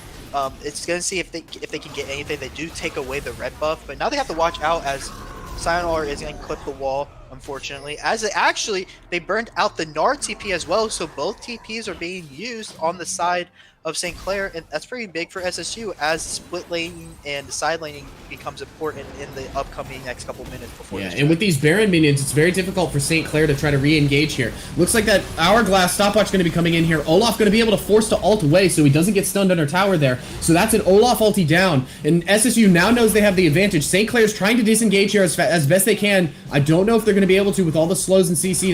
It's going to see if they can get anything. They do take away the red buff, but now they have to watch out as Sayonara is going to clip the wall, unfortunately. As it actually, they burned out the Gnar TP as well, so both TPs are being used on the side of St. Clair, and that's pretty big for SSU as split laning and side laning becomes important in the upcoming next couple minutes before Yeah, this and with these Baron minions, it's very difficult for St. Clair to try to re-engage here. Looks like that Hourglass stopwatch going to be coming in here. Olaf going to be able to force to ult away so he doesn't get stunned under tower there. So that's an Olaf ulti down, and SSU now knows they have the advantage. St. Clair's trying to disengage here as best they can. I don't know if they're going to be able to with all the slows and CC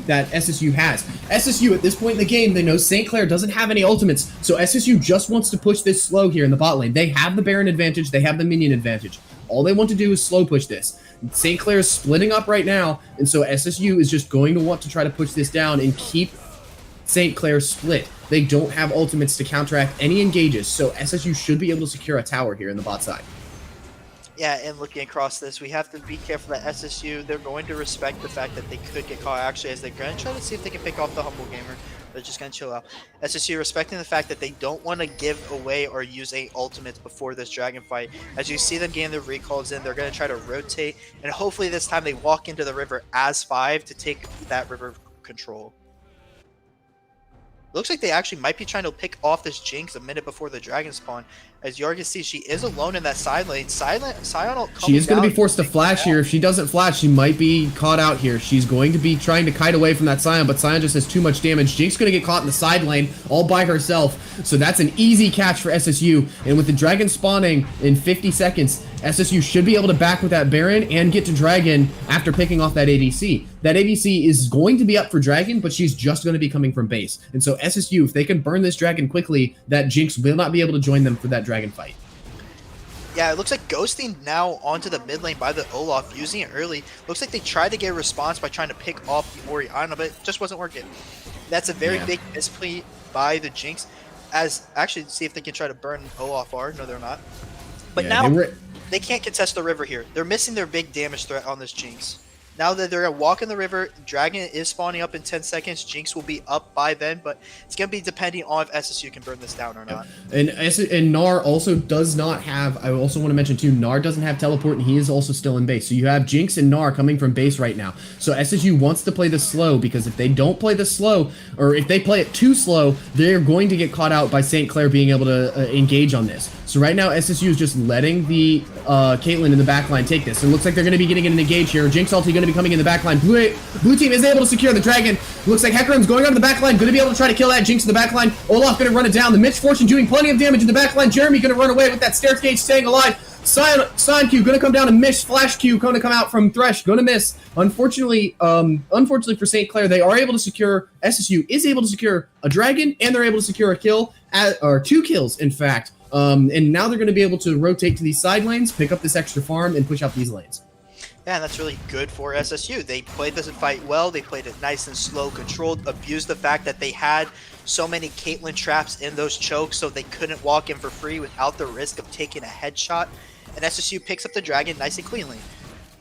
that SSU has. SSU at this point in the game, they know St. Clair doesn't have any ultimates, so SSU just wants to push this slow here in the bot lane. They have the Baron advantage, they have the minion advantage. All they want to do is slow push this. St. Clair is splitting up right now, and so SSU is just going to want to try to push this down and keep St. Clair split. They don't have ultimates to counteract any engages, so SSU should be able to secure a tower here in the bot side. Yeah, and looking across this, we have to be careful that SSU, they're going to respect the fact that they could get caught actually as they're going to try to see if they can pick off the Humble Gamer. They're just going to chill out. SSU respecting the fact that they don't want to give away or use any ultimates before this dragon fight. As you see them getting their recalls in, they're going to try to rotate, and hopefully this time they walk into the river as 5 to take that river control. Looks like they actually might be trying to pick off this Jinx a minute before the dragon spawn. As Jorgen sees, she is alone in that side lane. Sion She is going to be forced to flash here. If she doesn't flash, she might be caught out here. She's going to be trying to kite away from that Sion, but Sion just has too much damage. Jinx going to get caught in the side lane all by herself. So that's an easy catch for SSU. And with the dragon spawning in 50 seconds, SSU should be able to back with that Baron and get to Dragon after picking off that ADC. That ADC is going to be up for Dragon, but she's just going to be coming from base. And so SSU, if they can burn this Dragon quickly, that Jinx will not be able to join them for that Dragon fight. Yeah, it looks like ghosting now onto the mid lane by the Olaf, using it early. Looks like they tried to get a response by trying to pick off the Orianna, but it just wasn't working. That's a very big misplay by the Jinx. As actually, see if they can try to burn Olaf R. No, they're not. But now they can't contest the river here. They're missing their big damage threat on this Jinx. Now that they're going to walk in the river, Dragon is spawning up in 10 seconds. Jinx will be up by then, but it's going to be depending on if SSU can burn this down or not. And Gnar also does not have, I also want to mention too, Gnar doesn't have teleport, and he is also still in base. So you have Jinx and Gnar coming from base right now. So SSU wants to play this slow, because if they don't play this slow, or if they play it too slow, they're going to get caught out by St. Clair being able to engage on this. So right now, SSU is just letting the Caitlyn in the backline take this. It looks like they're going to be getting an engage here. Jinx ulti going to be coming in the backline. Blue team is able to secure the dragon. Looks like Hecarim's going on the backline, going to be able to try to kill that Jinx in the backline. Olaf going to run it down. The Mitch Fortune doing plenty of damage in the backline. Jeremy going to run away with that staircase, staying alive. Sion Q going to come down and miss. Flash Q going to come out from Thresh, going to miss. Unfortunately for St. Clair, they are able to secure, SSU is able to secure a dragon, and they're able to secure a kill, or 2 kills, in fact. And now they're going to be able to rotate to these side lanes, pick up this extra farm, and push out these lanes. Yeah, and that's really good for SSU. They played this fight well. They played it nice and slow, controlled, abused the fact that they had so many Caitlyn traps in those chokes, so they couldn't walk in for free without the risk of taking a headshot. And SSU picks up the dragon nice and cleanly.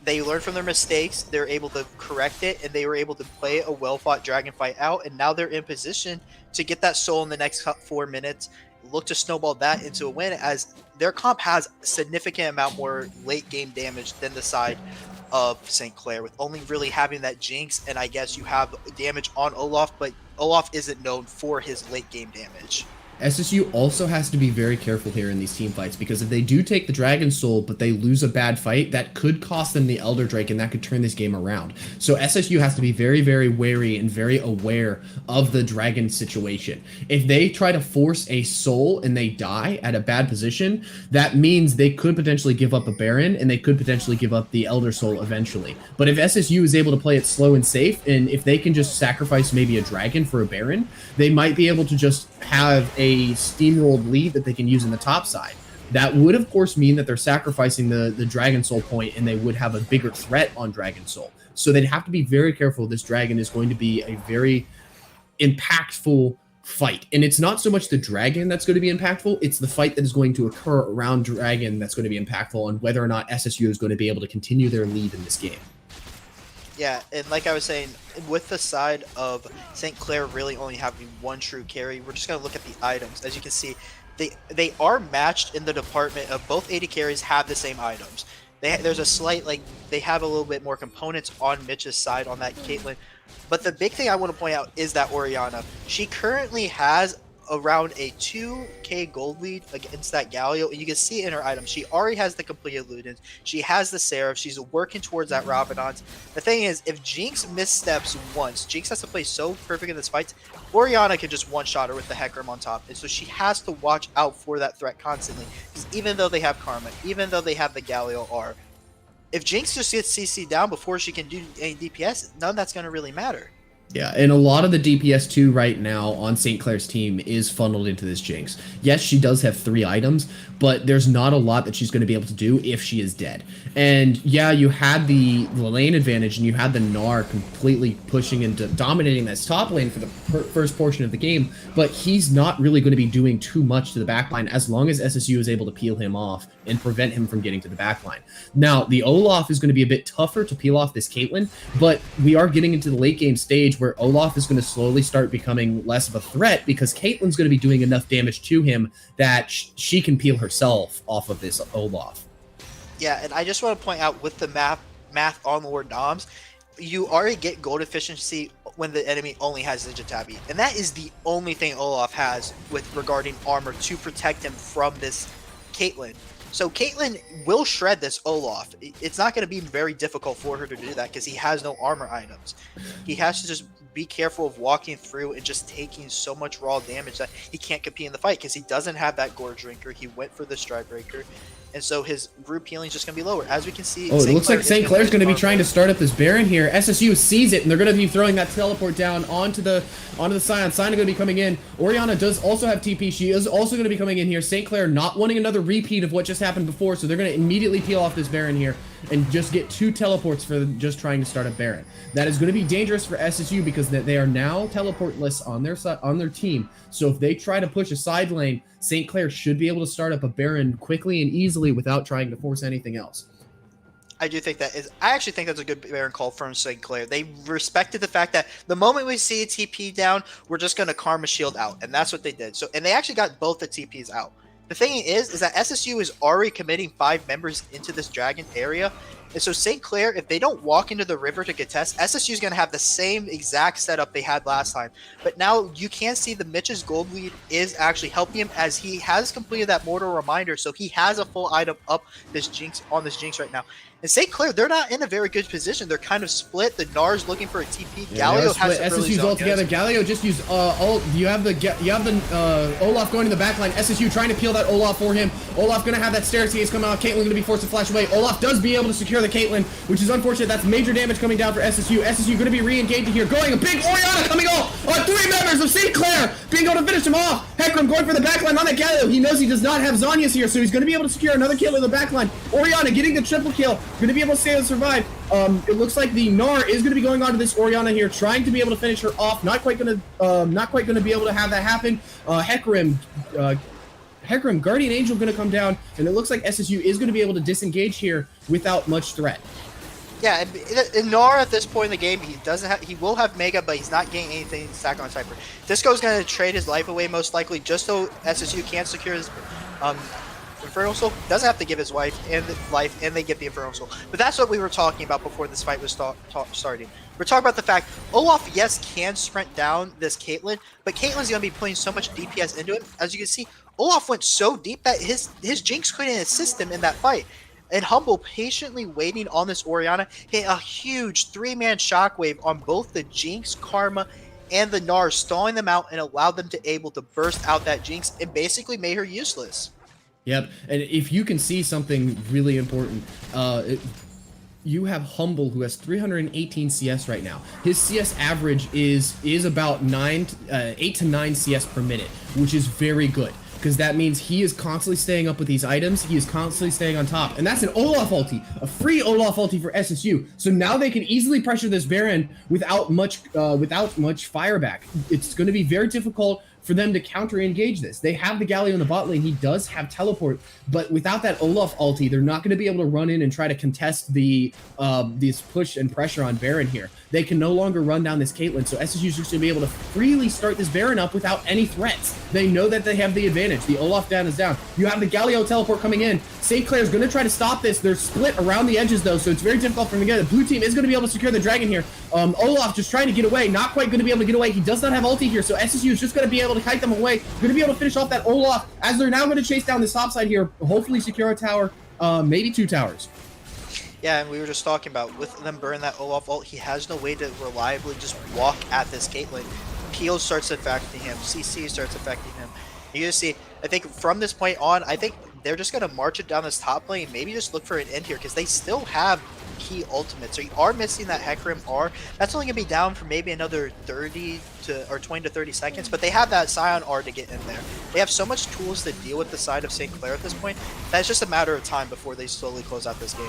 They learned from their mistakes, they're able to correct it, and they were able to play a well-fought dragon fight out, and now they're in position to get that soul in the next 4 minutes, look to snowball that into a win, as their comp has a significant amount more late game damage than the side of St. Clair, with only really having that Jinx, and I guess you have damage on Olaf, but Olaf isn't known for his late game damage. SSU also has to be very careful here in these team fights, because if they do take the Dragon Soul but they lose a bad fight, that could cost them the Elder Drake, and that could turn this game around. So SSU has to be very, very wary and very aware of the Dragon situation. If they try to force a Soul and they die at a bad position, that means they could potentially give up a Baron, and they could potentially give up the Elder Soul eventually. But if SSU is able to play it slow and safe, and if they can just sacrifice maybe a Dragon for a Baron, they might be able to just have a steamrolled lead that they can use in the top side. That would, of course, mean that they're sacrificing the Dragon Soul point, and they would have a bigger threat on Dragon Soul. So they'd have to be very careful. This dragon is going to be a very impactful fight. And it's not so much the dragon that's going to be impactful, it's the fight that is going to occur around dragon that's going to be impactful, and whether or not SSU is going to be able to continue their lead in this game. Yeah, and like I was saying, with the side of St. Clair really only having one true carry, we're just going to look at the items. As you can see, they are matched in the department of both AD carries have the same items. There's a slight, like, they have a little bit more components on Mitch's side on that Caitlyn. But the big thing I want to point out is that Orianna. She currently has around a 2k gold lead against that Galio, and you can see in her items, she already has the completed Ludens, she has the Seraph, she's working towards that Rabadons. The thing is, if Jinx missteps once, Jinx has to play so perfect in this fight, Orianna can just one-shot her with the Hecarim on top, and so she has to watch out for that threat constantly, because even though they have Karma, even though they have the Galio R, if Jinx just gets CC down before she can do any DPS, none of that's going to really matter. Yeah, and a lot of the DPS too right now on St. Clair's team is funneled into this Jinx. Yes, she does have 3 items, but there's not a lot that she's going to be able to do if she is dead. And yeah, you had the lane advantage and you had the Gnar completely pushing into dominating this top lane for the first portion of the game, but he's not really going to be doing too much to the backline as long as SSU is able to peel him off and prevent him from getting to the backline. Now, the Olaf is going to be a bit tougher to peel off this Caitlyn, but we are getting into the late game stage where Olaf is going to slowly start becoming less of a threat because Caitlyn's going to be doing enough damage to him that she can peel herself off of this Olaf. Yeah, and I just want to point out with the math on Lord Doms, you already get gold efficiency when the enemy only has Ninja Tabi. And that is the only thing Olaf has with regarding armor to protect him from this Caitlyn. So Caitlyn will shred this Olaf. It's not going to be very difficult for her to do that because he has no armor items. He has to just be careful of walking through and just taking so much raw damage that he can't compete in the fight because he doesn't have that Gore Drinker. He went for the Stride Breaker. And so his group healing is just going to be lower. As we can see, it looks like St. Clair's going to be trying to start up this Baron here. SSU sees it, and they're going to be throwing that teleport down onto the Sion. Sion going to be coming in. Orianna does also have TP. She is also going to be coming in here. St. Clair not wanting another repeat of what just happened before, so they're going to immediately peel off this Baron here and just get 2 teleports for just trying to start a Baron. That is going to be dangerous for SSU because they are now teleportless on their team. So if they try to push a side lane, St. Clair should be able to start up a Baron quickly and easily without trying to force anything else. I actually think that's a good Baron call from St. Clair. They respected the fact that the moment we see a TP down, we're just going to Karma Shield out, and that's what they did. So, and they actually got both the TPs out. The thing is that SSU is already committing 5 members into this Dragon area. And so St. Clair, if they don't walk into the river to contest, SSU is going to have the same exact setup they had last time. But now you can see the Mitch's gold lead is actually helping him as he has completed that Mortal Reminder. So he has a full item up this Jinx right now. And St. Clair, they're not in a very good position. They're kind of split. The Gnar's looking for a TP. Galio has some really SSU's all together. Galio just used you have the Olaf going to the backline. SSU trying to peel that Olaf for him. Olaf going to have that staircase come out. Caitlyn going to be forced to flash away. Olaf does be able to secure the Caitlyn, which is unfortunate. That's major damage coming down for SSU. SSU going to be re-engaged here. Going a big Orianna coming off on 3 members of St. Clair being able to finish him off. Hecarim going for the backline on that Galio. He knows he does not have Zhonya's here, so he's going to be able to secure another kill in the backline. Orianna getting the triple kill. Going to be able to stay and survive. It looks like the Gnar is going to be going on to this Orianna here, trying to be able to finish her off. Not quite going to be able to have that happen. Hecarim, Guardian Angel going to come down, and it looks like SSU is going to be able to disengage here without much threat. Yeah, and Gnar at this point in the game, he will have Mega, but he's not getting anything stacked on Cypher. Disco's going to trade his life away most likely, just so SSU can't secure his Infernal Soul. Doesn't have to give his wife and they get the Infernal Soul. But that's what we were talking about before this fight was starting. We're talking about the fact Olaf, yes, can sprint down this Caitlyn, but Caitlyn's going to be putting so much DPS into him. As you can see, Olaf went so deep that his Jinx couldn't assist him in that fight. And Humble, patiently waiting on this Orianna, hit a huge 3-man shockwave on both the Jinx, Karma, and the Gnar, stalling them out and allowed them to able to burst out that Jinx and basically made her useless. Yep, and if you can see something really important, you have Humble, who has 318 CS right now. His CS average is about 8 to 9 CS per minute, which is very good, because that means he is constantly staying up with these items. He is constantly staying on top, and that's an Olaf ulti, a free Olaf ulti for SSU. So now they can easily pressure this Baron without much fireback. It's going to be very difficult for them to counter engage this. They have the Galio in the bot lane. He does have teleport, but without that Olaf ulti, they're not going to be able to run in and try to contest the this push and pressure on Baron here. They can no longer run down this Caitlyn, so SSU is just going to be able to freely start this Baron up without any threats. They know that they have the advantage. The Olaf down is down. You have the Galio teleport coming in. St. Clair's going to try to stop this. They're split around the edges though, so it's very difficult for them to get it. The blue team is going to be able to secure the dragon here. Olaf just trying to get away, not quite going to be able to get away. He does not have ulti here, so SSU is just going to be able to kite them away. Going to be able to finish off that Olaf as they're now going to chase down this top side here, hopefully secure a tower, maybe 2 towers. Yeah, and we were just talking about with them burn that Olaf ult, he has no way to reliably just walk at this Caitlyn. Peel starts affecting him, CC starts affecting him. You just see, I think from this point on, I think they're just going to march it down this top lane, maybe just look for an end here, because they still have key ultimates. So you are missing that Hecarim R. That's only going to be down for maybe another 20 to 30 seconds, but they have that Scion R to get in there. They have so much tools to deal with the side of St. Clair at this point, that it's just a matter of time before they slowly close out this game.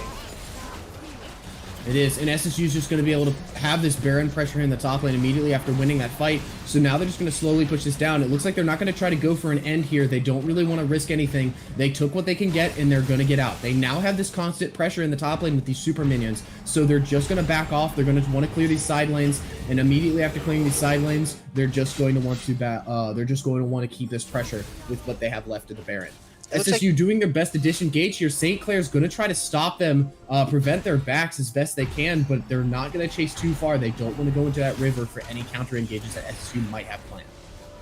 It is, and SSU is just going to be able to have this Baron pressure in the top lane immediately after winning that fight. So now they're just going to slowly push this down. It looks like they're not going to try to go for an end here. They don't really want to risk anything. They took what they can get, and they're going to get out. They now have this constant pressure in the top lane with these super minions, so they're just going to back off. They're going to want to clear these side lanes, and immediately after clearing these side lanes, they're just going to want to keep this pressure with what they have left of the Baron. SSU doing their best to disengage here. St. Clair's going to try to stop them, prevent their backs as best they can, but they're not going to chase too far. They don't want to go into that river for any counter engages that SSU might have planned.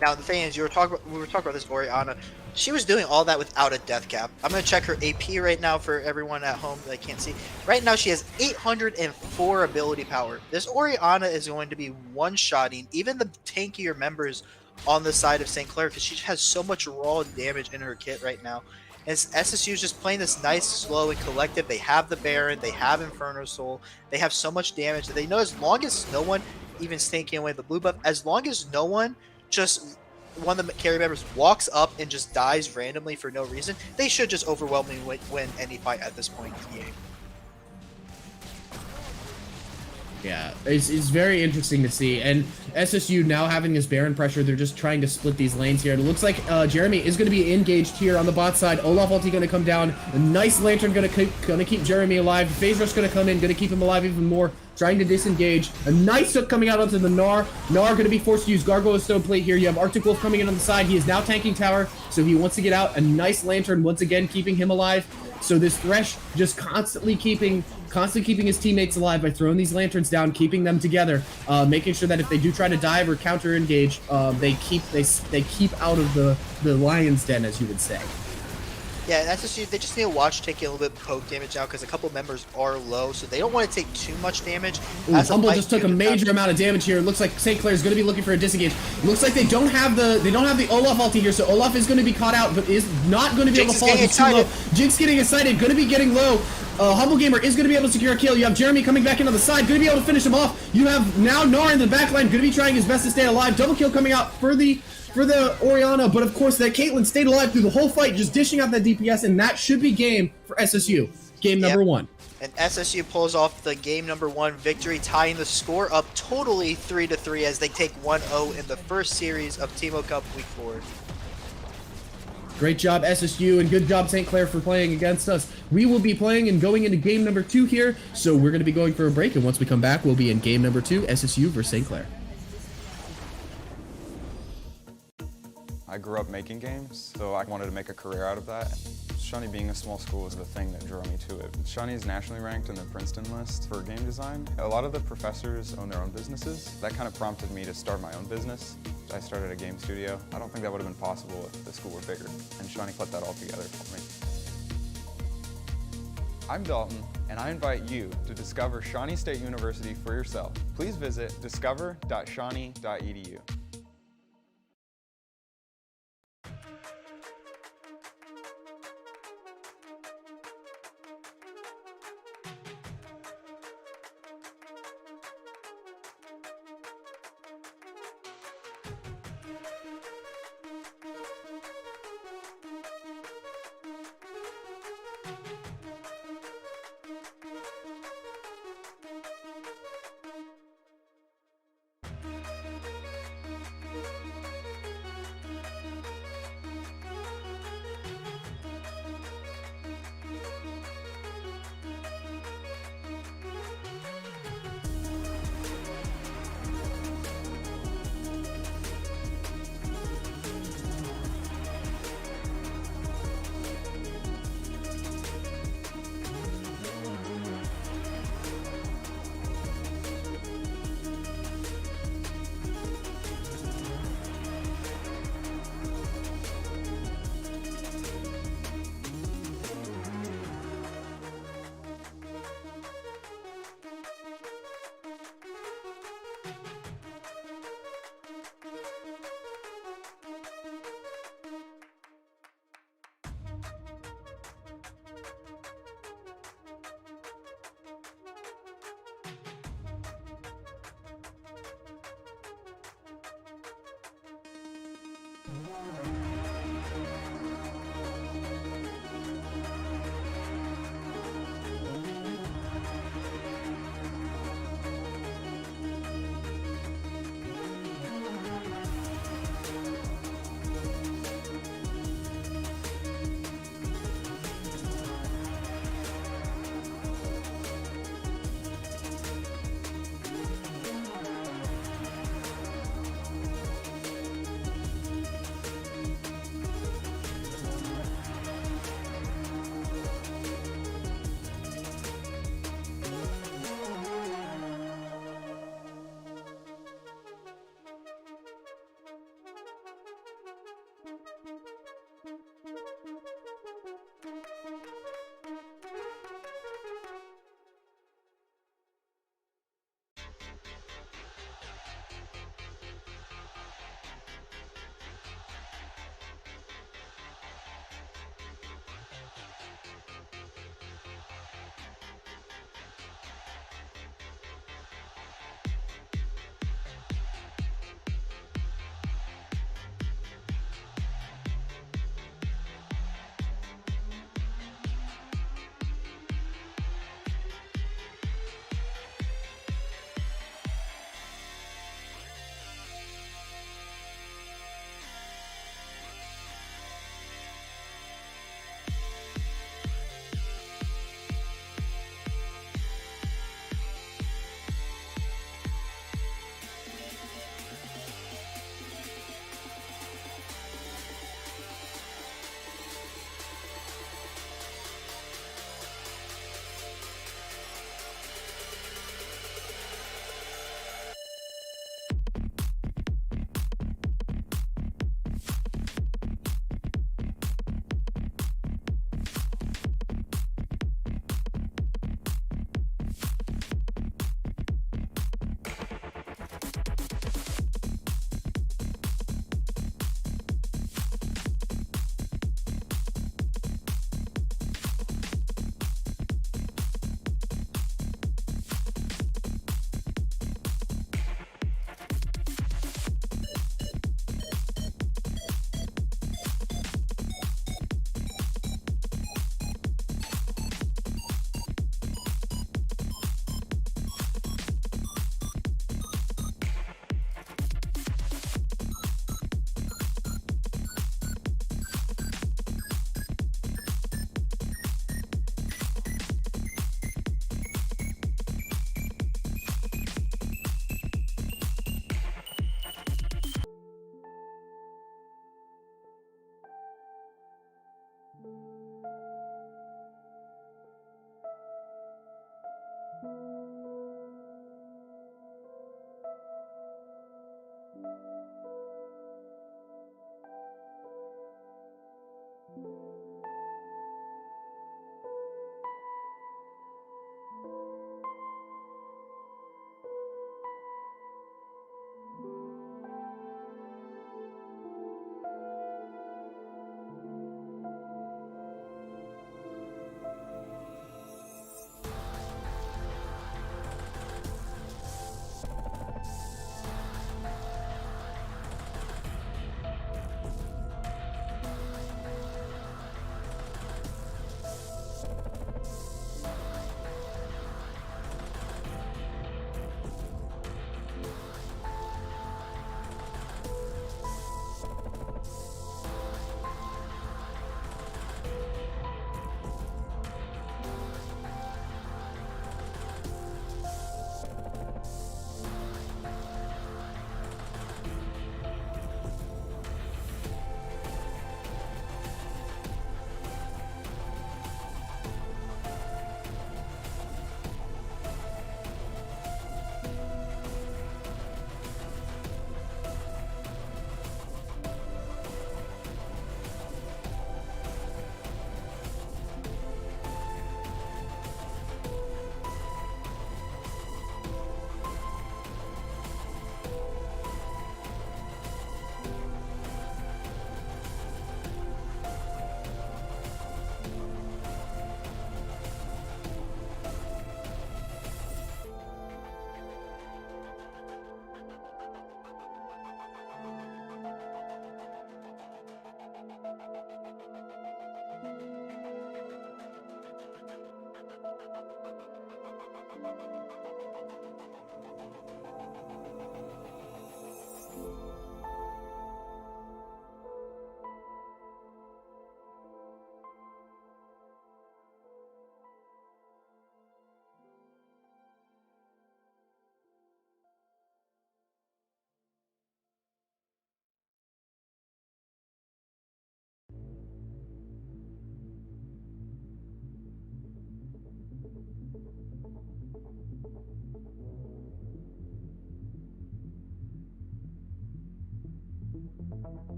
Now the thing is, we were talking about this Orianna. She was doing all that without a death cap. I'm going to check her AP right now for everyone at home that can't see. Right now she has 804 ability power. This Orianna is going to be one-shotting even the tankier members on the side of St. Clair, because she has so much raw damage in her kit right now. And SSU is just playing this nice, slow, and collective. They have the Baron, they have Inferno Soul, they have so much damage that they know as long as no one, even taking away the blue buff, as long as no one, just one of the carry members walks up and just dies randomly for no reason, they should just overwhelmingly win any fight at this point in the game. Yeah, it's very interesting to see. And SSU now having this Baron pressure, they're just trying to split these lanes here. And it looks like Jeremy is going to be engaged here on the bot side. Olaf ulti going to come down. A nice Lantern going to keep Jeremy alive. Phase Rush going to come in, going to keep him alive even more. Trying to disengage. A nice hook coming out onto the Gnar. Gnar going to be forced to use Gargoyle Stone Plate here. You have Arctic Wolf coming in on the side. He is now tanking tower, so he wants to get out. A nice Lantern once again keeping him alive. So this Thresh just constantly keeping his teammates alive by throwing these lanterns down, keeping them together, making sure that if they do try to dive or counter engage, they keep out of the lion's den, as you would say. Yeah, and that's just, they just need to watch taking a little bit of poke damage now, because a couple members are low, so they don't want to take too much damage. Ooh, Humble just took a major amount of damage here. It looks like St. Clair is going to be looking for a disengage. Looks like they don't have the Olaf ulti here, so Olaf is going to be caught out, but is not going to be able to fall. He's too low. Jinx getting excited, going to be getting low. Humble Gamer is going to be able to secure a kill. You have Jeremy coming back in on the side, going to be able to finish him off. You have now Gnar in the back line, going to be trying his best to stay alive. Double kill coming out for the Orianna, but of course that Caitlyn stayed alive through the whole fight, just dishing out that DPS, and that should be game for SSU. Game number 1. And SSU pulls off the game number 1 victory, tying the score up totally 3-3 as they take 1-0 in the first series of Teemo Cup Week 4. Great job, SSU, and good job, St. Clair, for playing against us. We will be playing and going into game number 2 here, so we're going to be going for a break, and once we come back, we'll be in game number 2, SSU versus St. Clair. I grew up making games, so I wanted to make a career out of that. Shawnee being a small school was the thing that drew me to it. Shawnee is nationally ranked in the Princeton list for game design. A lot of the professors own their own businesses. That kind of prompted me to start my own business. I started a game studio. I don't think that would have been possible if the school were bigger, and Shawnee put that all together for me. I'm Dalton, and I invite you to discover Shawnee State University for yourself. Please visit discover.shawnee.edu.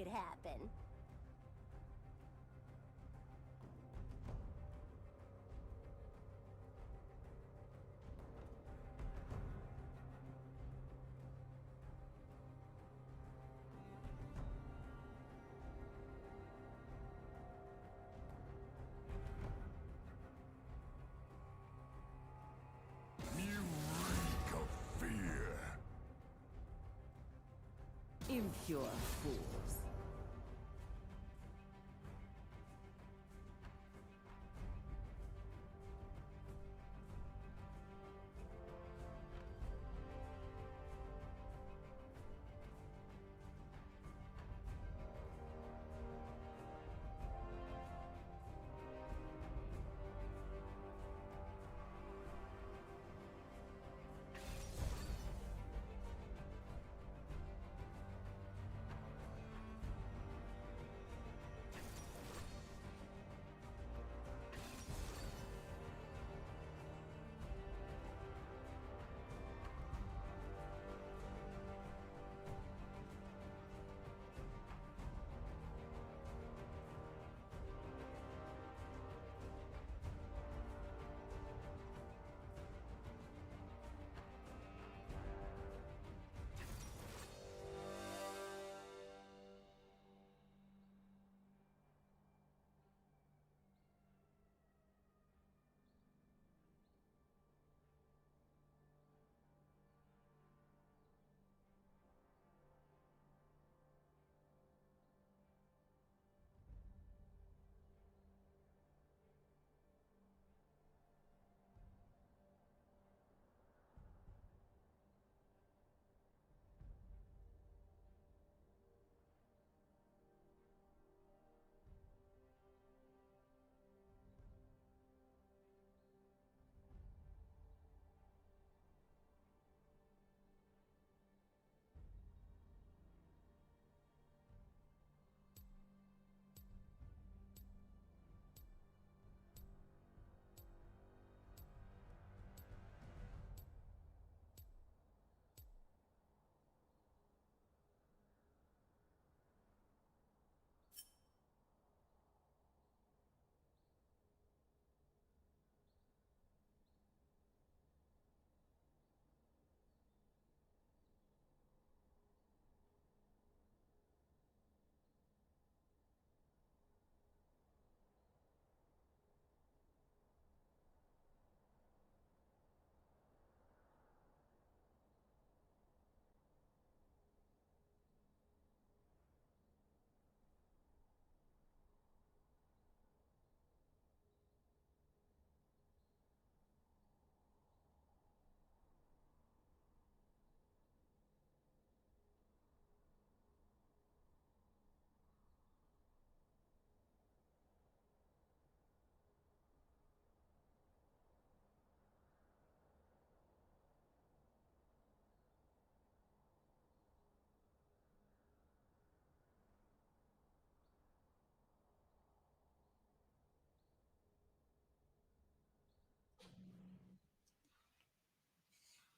could happen. You reek of fear. Impure fools.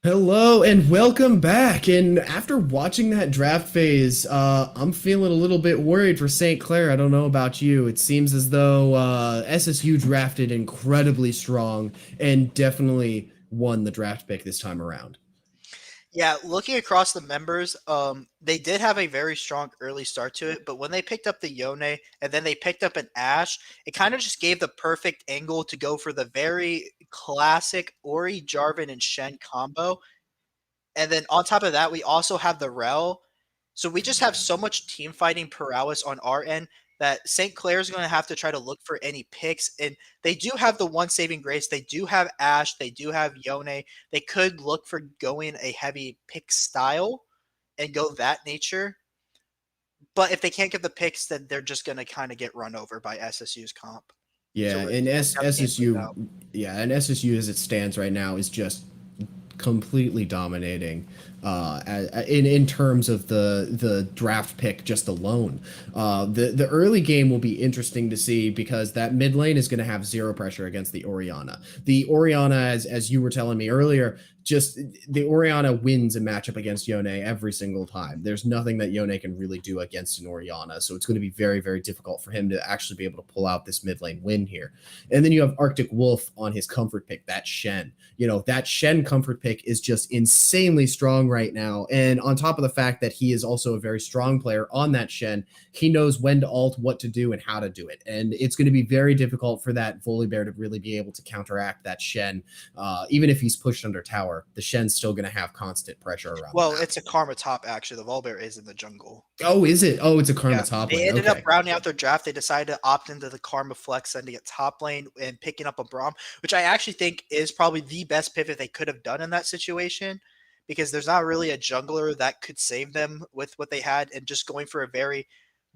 Hello and welcome back. And after watching that draft phase, I'm feeling a little bit worried for St. Clair. I don't know about you. It seems as though SSU drafted incredibly strong and definitely won the draft pick this time around. Yeah, looking across the members, they did have a very strong early start to it, but when they picked up the Yone and then they picked up an Ash, it kind of just gave the perfect angle to go for the very classic Ori, Jarvan, and Shen combo. And then on top of that, we also have the Rel. So we just have so much team fighting prowess on our end that St. Clair's going to have to try to look for any picks. And they do have the one saving grace. They do have Ash. They do have Yone. They could look for going a heavy pick style and go that nature. But if they can't get the picks, then they're just going to kind of get run over by SSU's comp. So Yeah, we're and gonna have to game plan SSU, out. yeah, and SSU as it stands right now is just completely dominating in terms of the draft pick just alone. The early game will be interesting to see because that mid lane is going to have zero pressure against the Orianna. The Orianna, as you were telling me earlier, just the Orianna wins a matchup against Yone every single time. There's nothing that Yone can really do against an Orianna, so it's going to be very, very difficult for him to actually be able to pull out this mid lane win here. And then you have Arctic Wolf on his comfort pick, that Shen. You know, that Shen comfort pick is just insanely strong right now. And on top of the fact that he is also a very strong player on that Shen, he knows when to ult, what to do, and how to do it. And it's going to be very difficult for that Volibear to really be able to counteract that Shen. Even if he's pushed under tower, the Shen's still going to have constant pressure around. Well, it's a Karma top, actually. The Volibear is in the jungle. Oh, is it? Oh, it's a Karma top They lane. ended Okay. up rounding out their draft. They decided to opt into the Karma flex, sending it top lane and picking up a Braum, which I actually think is probably the best pivot they could have done in that situation, because there's not really a jungler that could save them with what they had, and just going for a very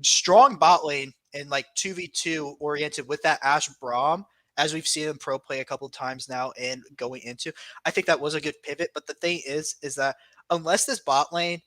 strong bot lane and like 2v2 oriented with that Ashe Braum, as we've seen him pro play a couple times now and going into. I think that was a good pivot, but the thing is that unless this bot lane,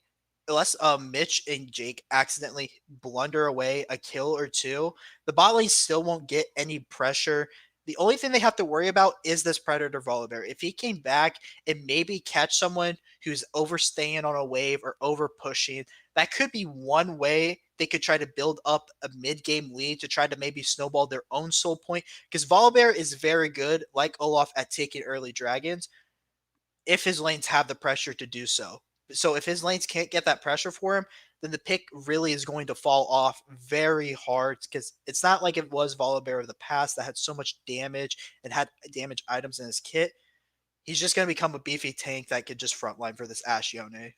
unless Mitch and Jake accidentally blunder away a kill or two, the bot lane still won't get any pressure. The only thing they have to worry about is this Predator Volibear. If he came back and maybe catch someone who's overstaying on a wave or over pushing, that could be one way they could try to build up a mid-game lead to try to maybe snowball their own soul point. Because Volibear is very good, like Olaf, at taking early dragons if his lanes have the pressure to do so. So if his lanes can't get that pressure for him, then the pick really is going to fall off very hard, because it's not like it was Volibear of the past that had so much damage and had damage items in his kit. He's just going to become a beefy tank that could just frontline for this Ashe Yone.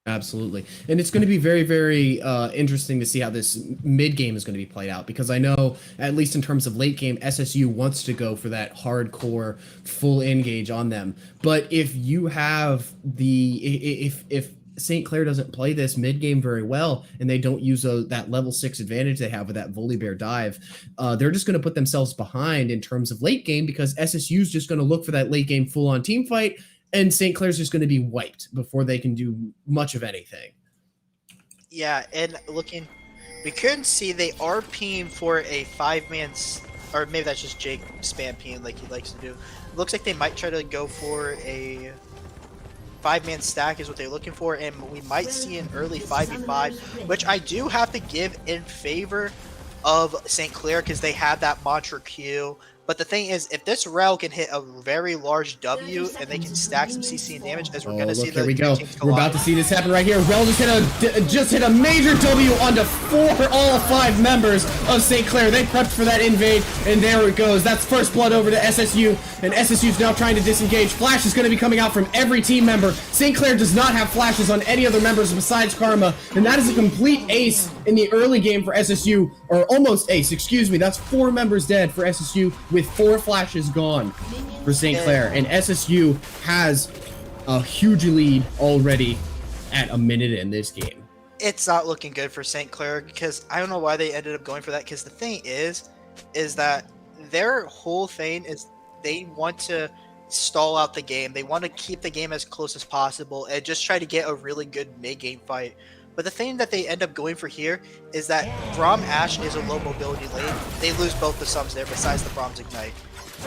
Absolutely. And it's going to be very, very interesting to see how this mid game is going to be played out, because I know, at least in terms of late game, SSU wants to go for that hardcore full engage on them. But if you have if St. Clair doesn't play this mid game very well, and they don't use that level 6 advantage they have with that Volibear dive, they're just going to put themselves behind in terms of late game, because SSU is just going to look for that late game full on team fight, and St. Clair's just going to be wiped before they can do much of anything. Yeah, and we couldn't see they are peeing for a 5-man, or maybe that's just Jake spam peeing like he likes to do. It looks like they might try to go for a 5-man stack is what they're looking for, and we might see an early 5v5, which I do have to give in favor of St. Clair, because they have that mantra Q. But the thing is, if this Rel can hit a very large W and they can stack some CC and damage, as we're going to see, here we go. We're about to see this happen right here. Rel just hit a major W onto all 5 members of St. Clair. They prepped for that invade, and there it goes. That's first blood over to SSU, and SSU's now trying to disengage. Flash is going to be coming out from every team member. St. Clair does not have flashes on any other members besides Karma, and that is a complete ace in the early game for SSU, or almost ace, excuse me. That's 4 members dead for SSU, with 4 flashes gone for St. Clair, and SSU has a huge lead already at a minute in this game. It's not looking good for St. Clair, because I don't know why they ended up going for that, because the thing is that their whole thing is they want to stall out the game. They want to keep the game as close as possible and just try to get a really good mid-game fight. But the thing that they end up going for here is that Braum Ashe is a low mobility lane. They lose both the sums there besides the Braum's Ignite.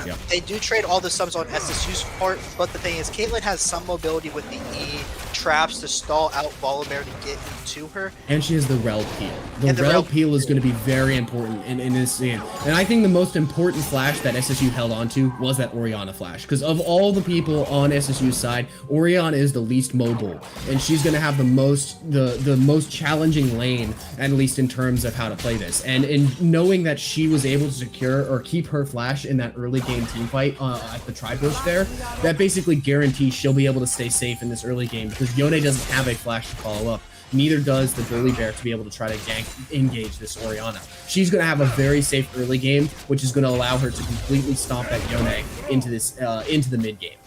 Yep. They do trade all the sums on SSU's part, but the thing is, Caitlyn has some mobility with the E traps to stall out Volibear to get into her. And she has the Rel Peel. The Rel Peel is going to be very important in this game. And I think the most important flash that SSU held onto was that Orianna flash. Because of all the people on SSU's side, Orianna is the least mobile. And she's going to have the most challenging lane, at least in terms of how to play this. And in knowing that she was able to secure or keep her flash in that early game team fight at the Tri-Bush there, that basically guarantees she'll be able to stay safe in this early game, because Yone doesn't have a flash to follow up. Neither does the Volibear to be able to try to engage this Orianna. She's going to have a very safe early game, which is going to allow her to completely stomp that Yone into the mid game.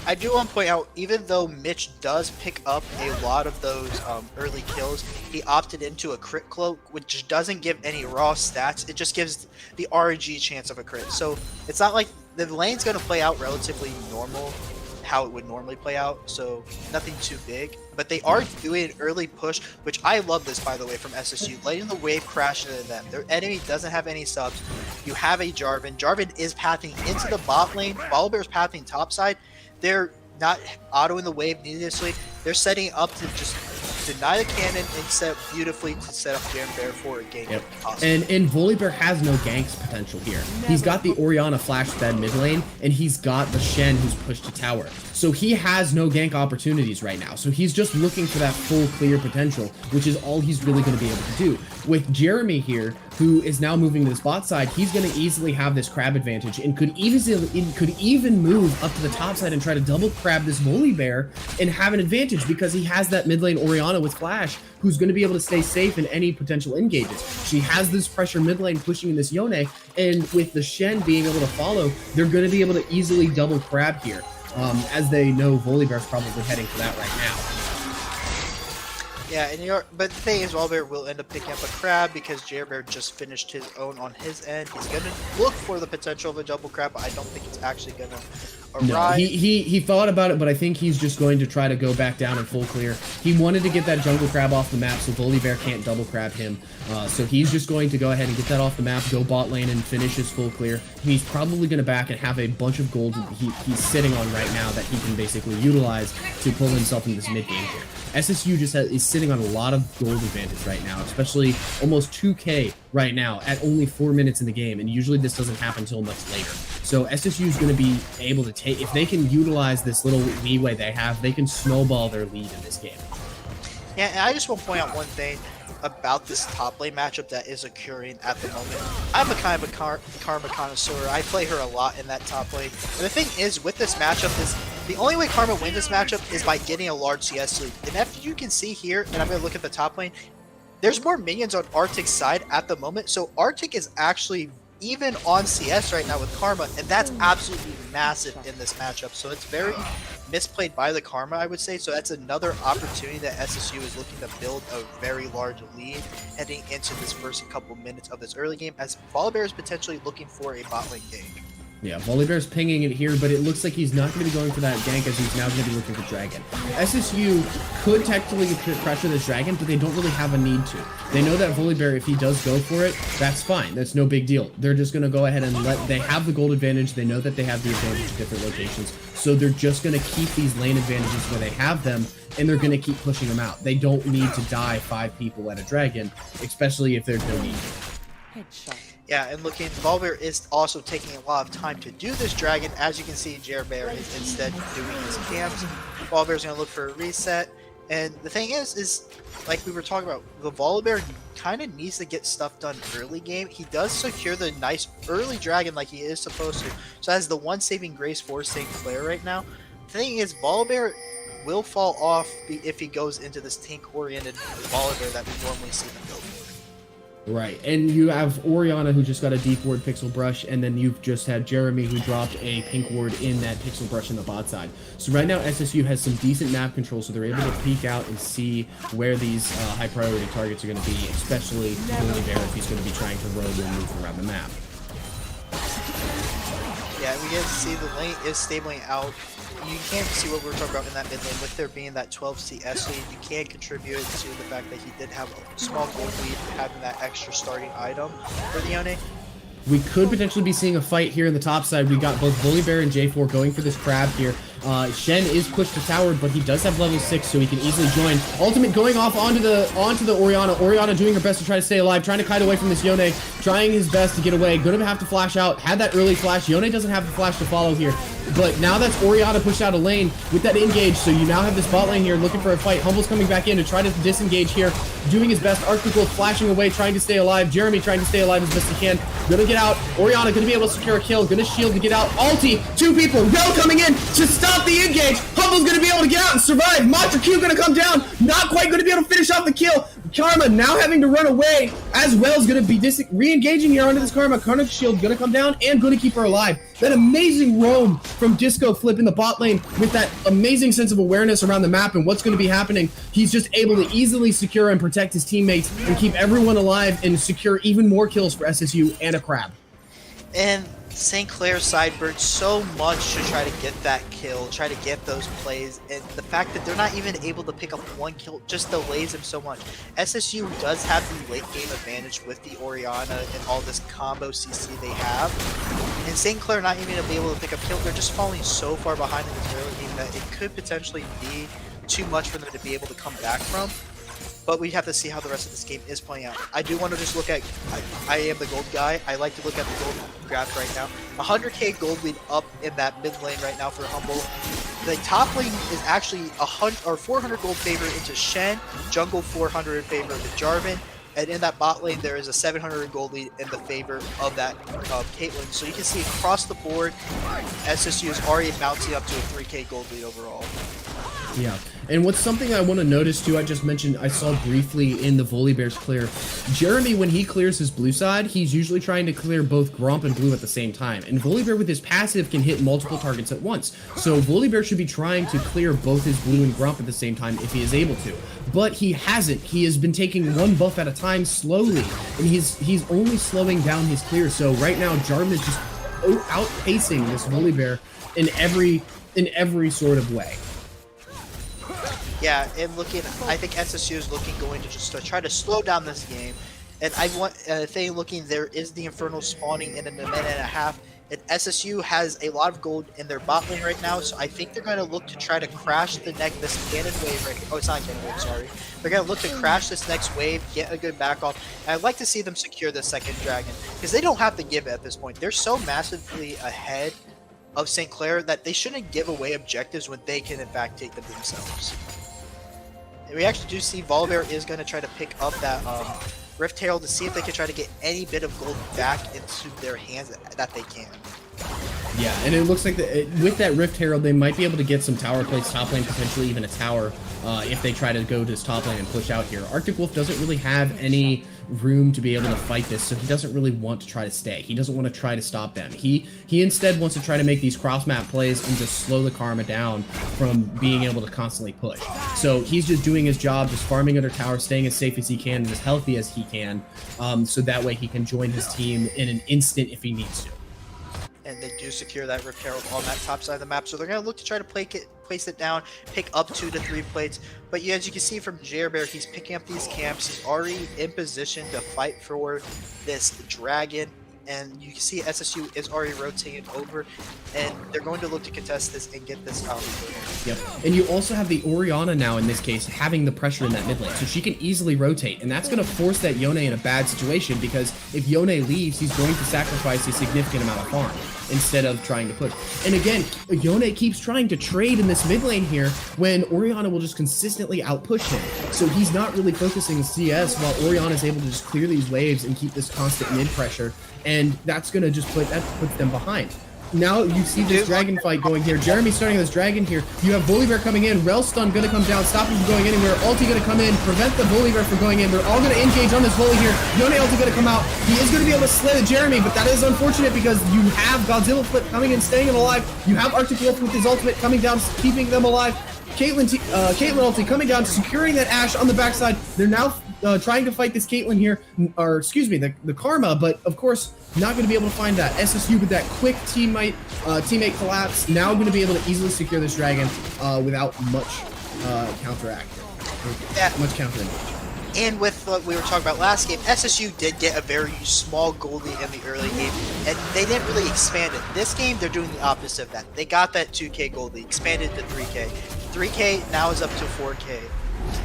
I do want to point out, even though Mitch does pick up a lot of those early kills, he opted into a crit cloak, which doesn't give any raw stats. It just gives the RNG chance of a crit. So it's not like the lane's going to play out relatively normal, how it would normally play out, so nothing too big. But they are doing an early push, which I love this, by the way, from SSU, letting the wave crash into them. Their enemy doesn't have any subs. You have a Jarvan. Jarvan is pathing into the bot lane. Volibear's pathing topside. They're not autoing the wave needlessly. They're setting up to just deny the cannon and set beautifully to set up Jam Bear for a gank. Yep. if possible. And Volibear has no ganks potential here. He's got the Orianna flash fed mid lane, and he's got the Shen who's pushed to tower. So he has no gank opportunities right now. So he's just looking for that full clear potential, which is all he's really going to be able to do. With Jeremy here, who is now moving to this bot side, he's going to easily have this crab advantage and could even move up to the top side and try to double crab this Volibear and have an advantage because he has that mid lane Orianna with flash, who's going to be able to stay safe in any potential engages. She has this pressure mid lane pushing in this Yone, and with the Shen being able to follow, they're going to be able to easily double crab here, as they know Volibear's probably heading for that right now. Yeah, and but the thing is, Volibear will end up picking up a crab because Bear just finished his own on his end. He's gonna look for the potential of a double crab, but I don't think it's actually gonna arrive. No, he thought about it, but I think he's just going to try to go back down in full clear. He wanted to get that jungle crab off the map so Volibear can't double crab him. So he's just going to go ahead and get that off the map, go bot lane and finish his full clear. He's probably going to back and have a bunch of gold he's sitting on right now that he can basically utilize to pull himself into this mid game here. SSU just is sitting on a lot of gold advantage right now, especially almost 2K right now at only 4 minutes in the game, and usually this doesn't happen until much later. So SSU is going to be able to take, if they can utilize this little leeway they have, they can snowball their lead in this game. Yeah, and I just want to point out one thing about this top lane matchup that is occurring at the moment. I'm a kind of a Karma connoisseur. I play her a lot in that top lane. And the thing is, with this matchup, is the only way Karma wins this matchup is by getting a large CS lead. And after you can see here, and I'm going to look at the top lane, there's more minions on Arctic's side at the moment. So Arctic is actually even on CS right now with Karma, and that's absolutely massive in this matchup. So it's very misplayed by the Karma, I would say. So that's another opportunity that SSU is looking to build a very large lead heading into this first couple minutes of this early game, as Volibear is potentially looking for a bot lane gank. Yeah, Volibear's pinging it here, but it looks like he's not going to be going for that gank as he's now going to be looking for Dragon. SSU could technically pressure this Dragon, but they don't really have a need to. They know that Volibear, if he does go for it, that's fine. That's no big deal. They're just going to go ahead and they have the gold advantage. They know that they have the advantage at different locations. So they're just going to keep these lane advantages where they have them, and they're going to keep pushing them out. They don't need to die 5 people at a Dragon, especially if there's no need. Headshot. Yeah, and looking, Volibear is also taking a lot of time to do this Dragon. As you can see, Bear is instead doing his camps. Volibear's going to look for a reset. And the thing is like we were talking about, the Volibear kind of needs to get stuff done early game. He does secure the nice early Dragon like he is supposed to. So that's the one saving grace for St. Clair right now. The thing is, Volibear will fall off if he goes into this tank-oriented Volibear that we normally see him go for. Right, and you have Orianna who just got a deep ward pixel brush, and then you've just had Jeremy who dropped a pink ward in that pixel brush in the bot side. So right now SSU has some decent map control, so they're able to peek out and see where these high priority targets are going to be, especially Volibear if he's going to be trying to roam and move around the map. Yeah, we get to see the lane is stabling out. You can't see what we were talking about in that mid lane. With there being that 12 CS lead, you can contribute to the fact that he did have a small gold lead, having that extra starting item for the Yone. We could potentially be seeing a fight here in the top side. We got both Volibear and J4 going for this crab here. Shen is pushed to tower, but he does have level 6, so he can easily join. Ultimate going off onto the Orianna. Orianna doing her best to try to stay alive, trying to kite away from this Yone, trying his best to get away. Gonna have to flash out. Had that early flash. Yone doesn't have the flash to follow here. But now that's Orianna pushed out a lane with that engage, so you now have this bot lane here looking for a fight. Humble's coming back in to try to disengage here, doing his best. Arctic Wolf flashing away, trying to stay alive. Jeremy trying to stay alive as best he can. Gonna get out. Orianna gonna be able to secure a kill. Gonna shield to get out. Ulti, 2 people. Rel coming in to stop the engage. Humble's gonna be able to get out and survive. Monster Q gonna come down. Not quite gonna be able to finish off the kill. Karma now having to run away as well is gonna be re-engaging here onto this Karma. Karma shield gonna come down and gonna keep her alive. That amazing roam from Disco Flip in the bot lane with that amazing sense of awareness around the map and what's gonna be happening. He's just able to easily secure and protect his teammates and keep everyone alive and secure even more kills for SSU and a crab. And St. Clair sideburns so much to try to get that kill, try to get those plays, and the fact that they're not even able to pick up 1 kill just delays them so much. SSU does have the late game advantage with the Orianna and all this combo CC they have, And St. Clair not even be able to pick up kill. They're just falling so far behind in this early game that it could potentially be too much for them to be able to come back from. But we have to see how the rest of this game is playing out. I do want to just look at, I am the gold guy. I like to look at the gold graph right now. 100k gold lead up in that mid lane right now for Humble. The top lane is actually 400 gold favor into Shen, jungle 400 favor into Jarvan, and in that bot lane there is a 700 gold lead in the favor of that Caitlyn. So you can see across the board, SSU is already bouncing up to a 3k gold lead overall. Yeah, and what's something I want to notice too, I just mentioned, I saw briefly in the Volibear's clear, Jeremy, when he clears his blue side, he's usually trying to clear both Gromp and blue at the same time, and Volibear with his passive can hit multiple targets at once, so Volibear should be trying to clear both his blue and Gromp at the same time if he is able to, but he hasn't. He has been taking one buff at a time slowly, and he's only slowing down his clear, so right now Jarvan is just outpacing this Volibear in every sort of way. Yeah, and I think SSU is going to just try to slow down this game. And I want, there is the Infernal spawning in a minute and a half. And SSU has a lot of gold in their bot lane right now, so I think they're going to look to try to crash this cannon wave right here. Oh, it's not a cannon wave, sorry. They're going to look to crash this next wave, get a good back off. And I'd like to see them secure the second dragon, because they don't have to give it at this point. They're so massively ahead of St. Clair that they shouldn't give away objectives when they can in fact take them themselves. And we actually do see Volibear is going to try to pick up that Rift Herald to see if they can try to get any bit of gold back into their hands that they can. Yeah, and it looks like with that Rift Herald, they might be able to get some tower plays top lane, potentially even a tower, if they try to go to this top lane and push out here. Arctic Wolf doesn't really have any room to be able to fight this, so he doesn't really want to try to stay. He doesn't want to try to stop them. He instead wants to try to make these cross-map plays and just slow the Karma down from being able to constantly push. So he's just doing his job, just farming under tower, staying as safe as he can and as healthy as he can, so that way he can join his team in an instant if he needs to. And they do secure that Rift Herald on that top side of the map, so they're going to look to try to place it down, pick up 2 to 3 plates. But yeah, as you can see from Jerbear, he's picking up these camps. He's already in position to fight for this dragon. And you can see SSU is already rotating over, and they're going to look to contest this and get this out. Yep, and you also have the Orianna now in this case having the pressure in that mid lane, so she can easily rotate, and that's going to force that Yone in a bad situation, because if Yone leaves, he's going to sacrifice a significant amount of farm instead of trying to push. And again, Yone keeps trying to trade in this mid lane here when Orianna will just consistently outpush him, so he's not really focusing on CS while Orianna is able to just clear these waves and keep this constant mid pressure, and that's going to just puts them behind. Now you see this dragon fight going here. Jeremy starting this dragon here. You have Volibear coming in. Relstun going to come down, stop him from going anywhere. Ulti going to come in, prevent the Volibear from going in. They're all going to engage on this Voli here. Yone ulti going to come out. He is going to be able to slay the Jeremy, but that is unfortunate because you have Godzilla Flip coming in, staying him alive. You have Arctic Wolf with his ultimate coming down, keeping them alive. Caitlyn ulti coming down, securing that Ashe on the backside. They're now trying to fight this Caitlyn here, or excuse me, the Karma, but of course not going to be able to find that. SSU with that quick teammate collapse, now going to be able to easily secure this dragon without much counteract. Yeah. Much counter damage. And with what we were talking about last game, SSU did get a very small gold lead in the early game, and they didn't really expand it. This game, they're doing the opposite of that. They got that 2K gold lead, expanded to 3K. 3K now is up to 4K.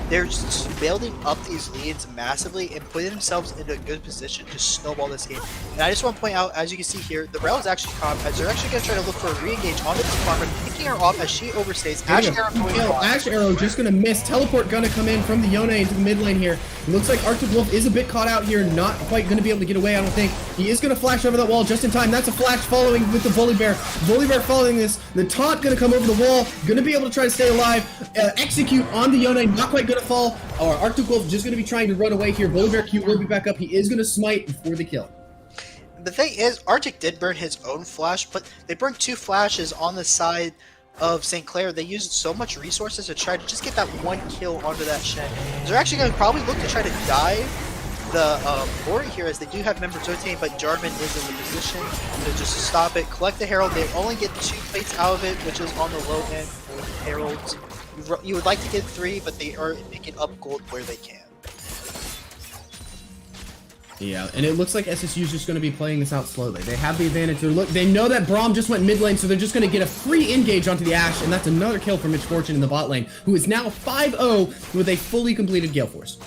They're just building up these leads massively and putting themselves into a good position to snowball this game. And I just want to point out, as you can see here, the Rel is actually calm, as they're actually going to try to look for a re-engage on this farmer, picking her off as she overstays. Ashe Arrow just going to miss. Teleport going to come in from the Yone into the mid lane here. It looks like Arctic Wolf is a bit caught out here, not quite going to be able to get away, I don't think. He is going to flash over that wall just in time. That's a flash following with the Volibear. Volibear following this. The taunt going to come over the wall, going to be able to try to stay alive. Execute on the Yone, not quite going to fall. Or Arctic Wolf just going to be trying to run away here. Volibear Q will be back up. He is going to smite before the kill. The thing is, Arctic did burn his own flash, but they burned 2 flashes on the side of St. Clair. They used so much resources to try to just get that 1 kill onto that Shen. They're actually going to probably look to try to dive the board here, as they do have members rotating, but Jarvan is in the position to just stop it, collect the Herald. They only get 2 plates out of it, which is on the low end with Heralds. You would like to get 3, but they are picking up gold where they can. Yeah, and it looks like SSU is just going to be playing this out slowly. They have the advantage. They know that Braum just went mid lane, so they're just going to get a free engage onto the Ashe, and that's another kill for Mitch Fortune in the bot lane, who is now 5-0 with a fully completed Gale Force.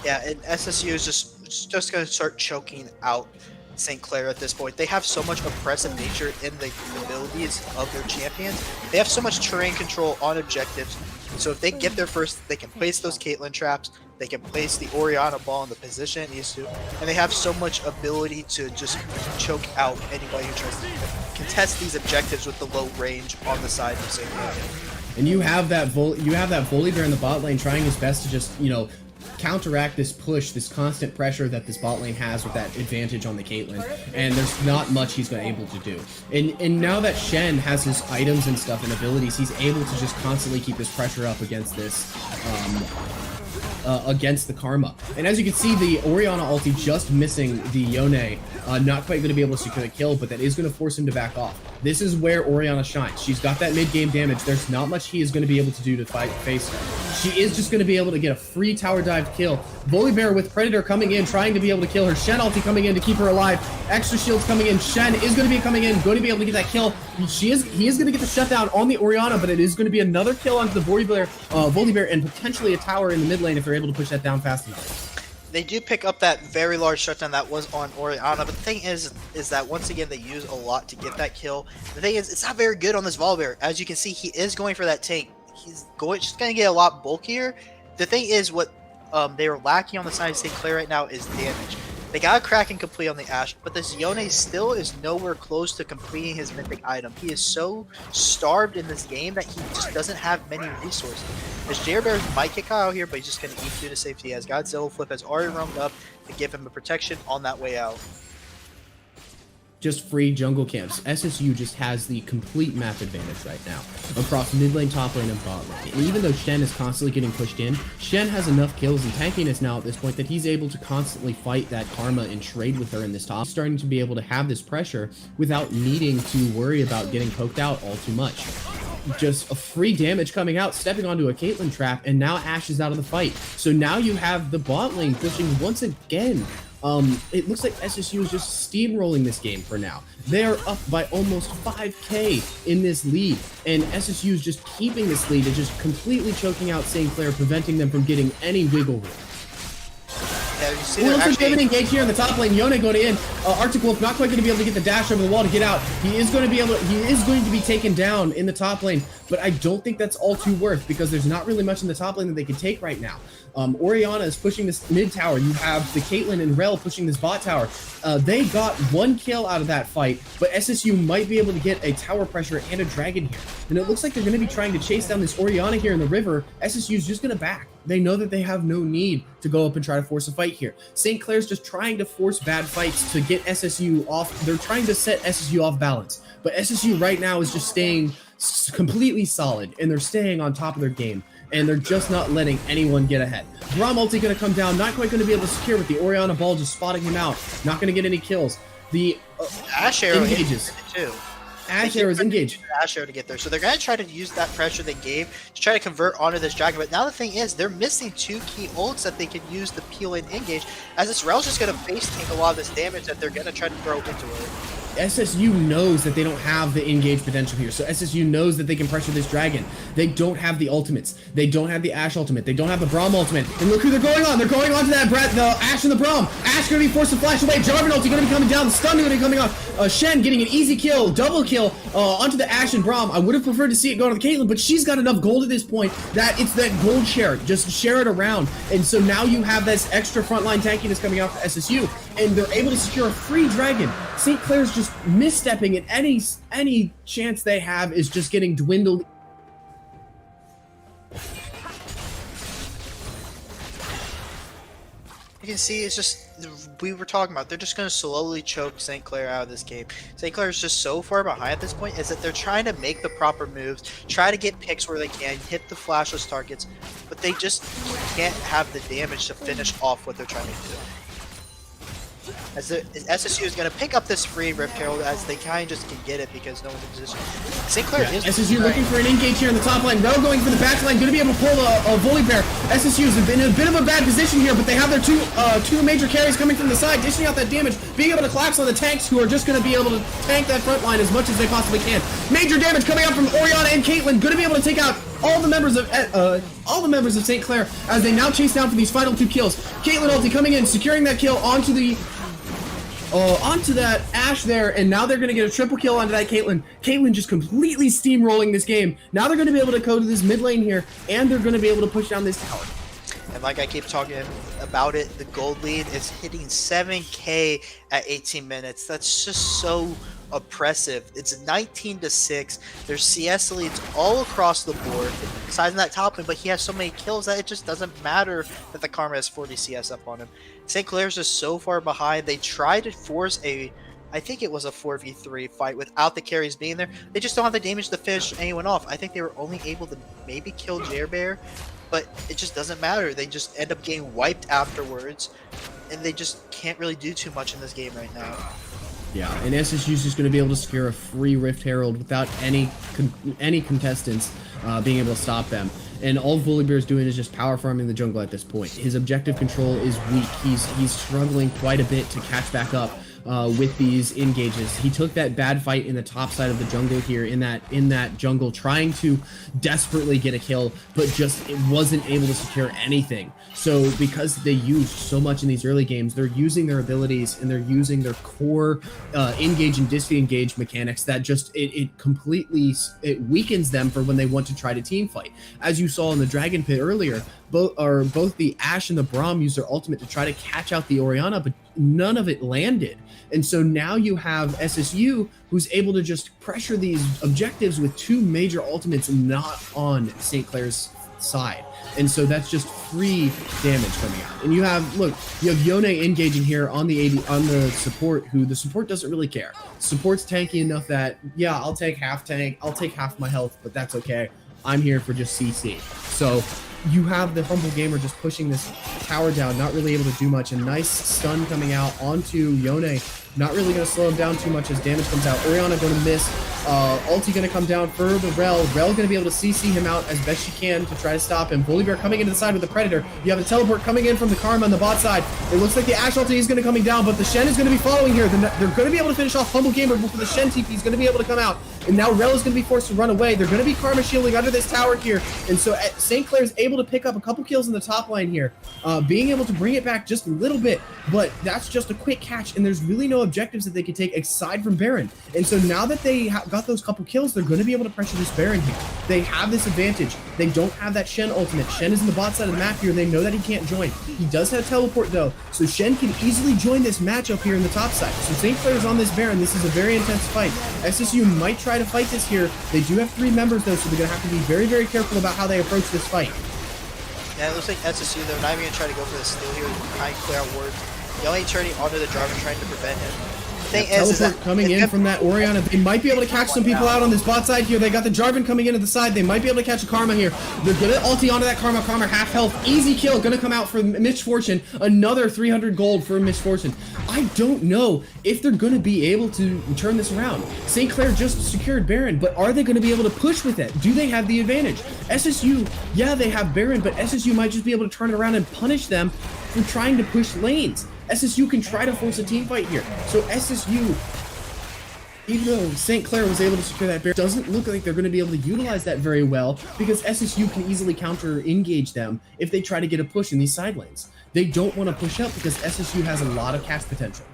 Yeah, and SSU is just going to start choking out St. Clair at this point. They have so much oppressive nature in the abilities of their champions. They have so much terrain control on objectives. So if they get there first, they can place those Caitlyn traps, they can place the Orianna ball in the position it needs to, and they have so much ability to just choke out anybody who tries to contest these objectives with the low range on the side of St. Clair. And you have that Volibear in the bot lane trying his best to just, you know, counteract this push, this constant pressure that this bot lane has with that advantage on the Caitlyn, and there's not much he's been able to do. And now that Shen has his items and stuff and abilities, he's able to just constantly keep this pressure up against this, against the Karma. And as you can see, the Orianna ulti just missing the Yone, not quite going to be able to secure the kill, but that is going to force him to back off. This is where Orianna shines. She's got that mid-game damage. There's not much he is going to be able to do to face her. She is just going to be able to get a free tower dive kill. Volibear with Predator coming in, trying to be able to kill her. Shen ulti coming in to keep her alive. Extra shields coming in. Shen is going to be coming in, going to be able to get that kill. He is going to get the shutdown on the Orianna, but it is going to be another kill onto the Volibear and potentially a tower in the mid lane if they're able to push that down fast enough. They do pick up that very large shutdown that was on Orianna, but the thing is that once again they use a lot to get that kill. The thing is, it's not very good on this Volibear. As you can see, he is going for that tank. He's just going to get a lot bulkier. The thing is, what they are lacking on the side of St. Clair right now is damage. They got a Kraken complete on the Ashe, but this Yone still is nowhere close to completing his mythic item. He is so starved in this game that he just doesn't have many resources. This Bear might kick out here, but he's just going to eat through to safety as Godzilla Flip has already roamed up to give him a protection on that way out. Just free jungle camps. SSU just has the complete map advantage right now across mid lane, top lane, and bot lane. And even though Shen is constantly getting pushed in, Shen has enough kills and tankiness now at this point that he's able to constantly fight that Karma and trade with her in this top. He's starting to be able to have this pressure without needing to worry about getting poked out all too much. Just a free damage coming out, stepping onto a Caitlyn trap, and now Ashe is out of the fight. So now you have the bot lane pushing once again. It looks like SSU is just steamrolling this game for now. They are up by almost 5k in this lead, and SSU is just keeping this lead and just completely choking out St. Clair, preventing them from getting any wiggle room. Yeah, you see Wilson David engaged here in the top lane. Yone going in. Arctic Wolf not quite going to be able to get the dash over the wall to get out. He is going to be taken down in the top lane, but I don't think that's all too worth because there's not really much in the top lane that they can take right now. Orianna is pushing this mid tower. You have the Caitlyn and Rel pushing this bot tower. They got one kill out of that fight, but SSU might be able to get a tower pressure and a dragon here. And it looks like they're going to be trying to chase down this Orianna here in the river. SSU is just going to back. They know that they have no need to go up and try to force a fight here. St. Clair's just trying to force bad fights to get SSU off. They're trying to set SSU off balance. But SSU right now is just staying completely solid, and they're staying on top of their game. And they're just not letting anyone get ahead. Braum ulti going to come down, not quite going to be able to secure with the Orianna ball just spotting him out. Not going to get any kills. The Ashe arrow engages. Too. Ashe arrow is engaged. Ashe arrow to get there. So they're going to try to use that pressure they gave to try to convert onto this dragon. But now the thing is, they're missing two key ults that they can use to peel and engage, as this Rel's just going to face tank a lot of this damage that they're going to try to throw into it. SSU knows that they don't have the engage potential here, so SSU knows that they can pressure this dragon. They don't have the ultimates. They don't have the Ashe ultimate. They don't have the Braum ultimate. And look who they're going on. They're going on to that the Ashe and the Braum. Ashe going to be forced to flash away. Jarvan ulti going to be coming down. The stun going to be coming off. Shen getting an easy kill, double kill onto the Ashe and Braum. I would have preferred to see it go to the Caitlyn, but she's got enough gold at this point that it's that gold share. Just share it around. And so now you have this extra frontline tankiness coming out for SSU, and they're able to secure a free dragon. St. Clair's just misstepping, and any chance they have is just getting dwindled. You can see it's just, we were talking about, they're just going to slowly choke St. Clair out of this game. St. Clair is just so far behind at this point, is that they're trying to make the proper moves, try to get picks where they can, hit the flashless targets, but they just can't have the damage to finish off what they're trying to do. as SSU is going to pick up this free Rift Herald as they kind of just can get it because no one's in position. St. Clair is SSU looking for an engage here in the top lane. Rel going for the back line, going to be able to pull a volley bear. SSU is in a bit of a bad position here, but they have their two major carries coming from the side, dishing out that damage, being able to collapse on the tanks who are just going to be able to tank that front line as much as they possibly can. Major damage coming out from Orianna and Caitlyn, going to be able to take out all the members of St. Clair as they now chase down for these final 2 kills. Caitlyn ulti coming in, securing that kill onto that Ashe there, and now they're going to get a triple kill onto that Caitlyn. Caitlyn just completely steamrolling this game. Now they're going to be able to go to this mid lane here, and they're going to be able to push down this tower. And like I keep talking about it, the gold lead is hitting 7K at 18 minutes. That's just so oppressive. It's 19-6. There's CS leads all across the board, besides that top lane, but he has so many kills that it just doesn't matter that the Karma has 40 CS up on him. St. Clair's just so far behind. They tried to force I think it was a 4v3 fight without the carries being there. They just don't have the damage to finish anyone off. I think they were only able to maybe kill Bear, but it just doesn't matter. They just end up getting wiped afterwards, and they just can't really do too much in this game right now. Yeah, and SSU's just going to be able to secure a free Rift Herald without any contestants being able to stop them. And all Volibear is doing is just power farming the jungle at this point. His objective control is weak. He's struggling quite a bit to catch back up with these engages. He took that bad fight in the top side of the jungle here, in that jungle, trying to desperately get a kill, but just it wasn't able to secure anything. So because they used so much in these early games, they're using their abilities and they're using their core engage and disengage mechanics that just it completely weakens them for when they want to try to team fight. As you saw in the Dragon Pit earlier, both the Ashe and the Braum used their ultimate to try to catch out the Orianna, but none of it landed. And so now you have SSU who's able to just pressure these objectives with 2 major ultimates not on St. Clair's side. And so that's just free damage coming out. And you have Yone engaging here on the support, who the support doesn't really care. Support's tanky enough that, yeah, I'll take half tank, I'll take half my health, but that's okay. I'm here for just CC. So you have the Humble Gamer just pushing this tower down, not really able to do much. A nice stun coming out onto Yone. Not really going to slow him down too much as damage comes out. Orianna going to miss. Ulti going to come down for the Rel. Rel going to be able to CC him out as best she can to try to stop him. Volibear coming into the side with the Predator. You have a teleport coming in from the Karma on the bot side. It looks like the Ashe ulti is going to coming down, but the Shen is going to be following here. They're going to be able to finish off Humble Gamer before the Shen TP is going to be able to come out. And now Rel is going to be forced to run away. They're going to be Karma shielding under this tower here. And so St. Clair is able to pick up a couple kills in the top line here, being able to bring it back just a little bit, but that's just a quick catch, and there's really no objectives that they can take aside from Baron. And so now that they got those couple kills, they're going to be able to pressure this Baron here. They have this advantage. They don't have that Shen ultimate. Shen is in the bot side of the map here. They know that he can't join. He does have teleport though, so Shen can easily join this matchup here in the top side. So St. Clair is on this Baron. This is a very intense fight. SSU might try to fight this here. They do have 3 members though, so they're going to have to be very, very careful about how they approach this fight. Yeah, it looks like SSU, they're not even going to try to go for the steal here behind Clair Ward. Yone turning onto the Jarvan, trying to prevent him. Teleport coming in from that Orianna. They might be able to catch some people out on this bot side here. They got the Jarvan coming into the side. They might be able to catch a Karma here. They're gonna ulti onto that Karma. Karma half health. Easy kill. Gonna come out for Misfortune. Another 300 gold for Misfortune. I don't know if they're gonna be able to turn this around. St. Clair just secured Baron, but are they gonna be able to push with it? Do they have the advantage? SSU, yeah, they have Baron, but SSU might just be able to turn it around and punish them for trying to push lanes. SSU can try to force a team fight here. So SSU, even though St. Clair was able to secure that Baron, doesn't look like they're going to be able to utilize that very well, because SSU can easily counter-engage them if they try to get a push in these side lanes. They don't want to push up because SSU has a lot of cast potential.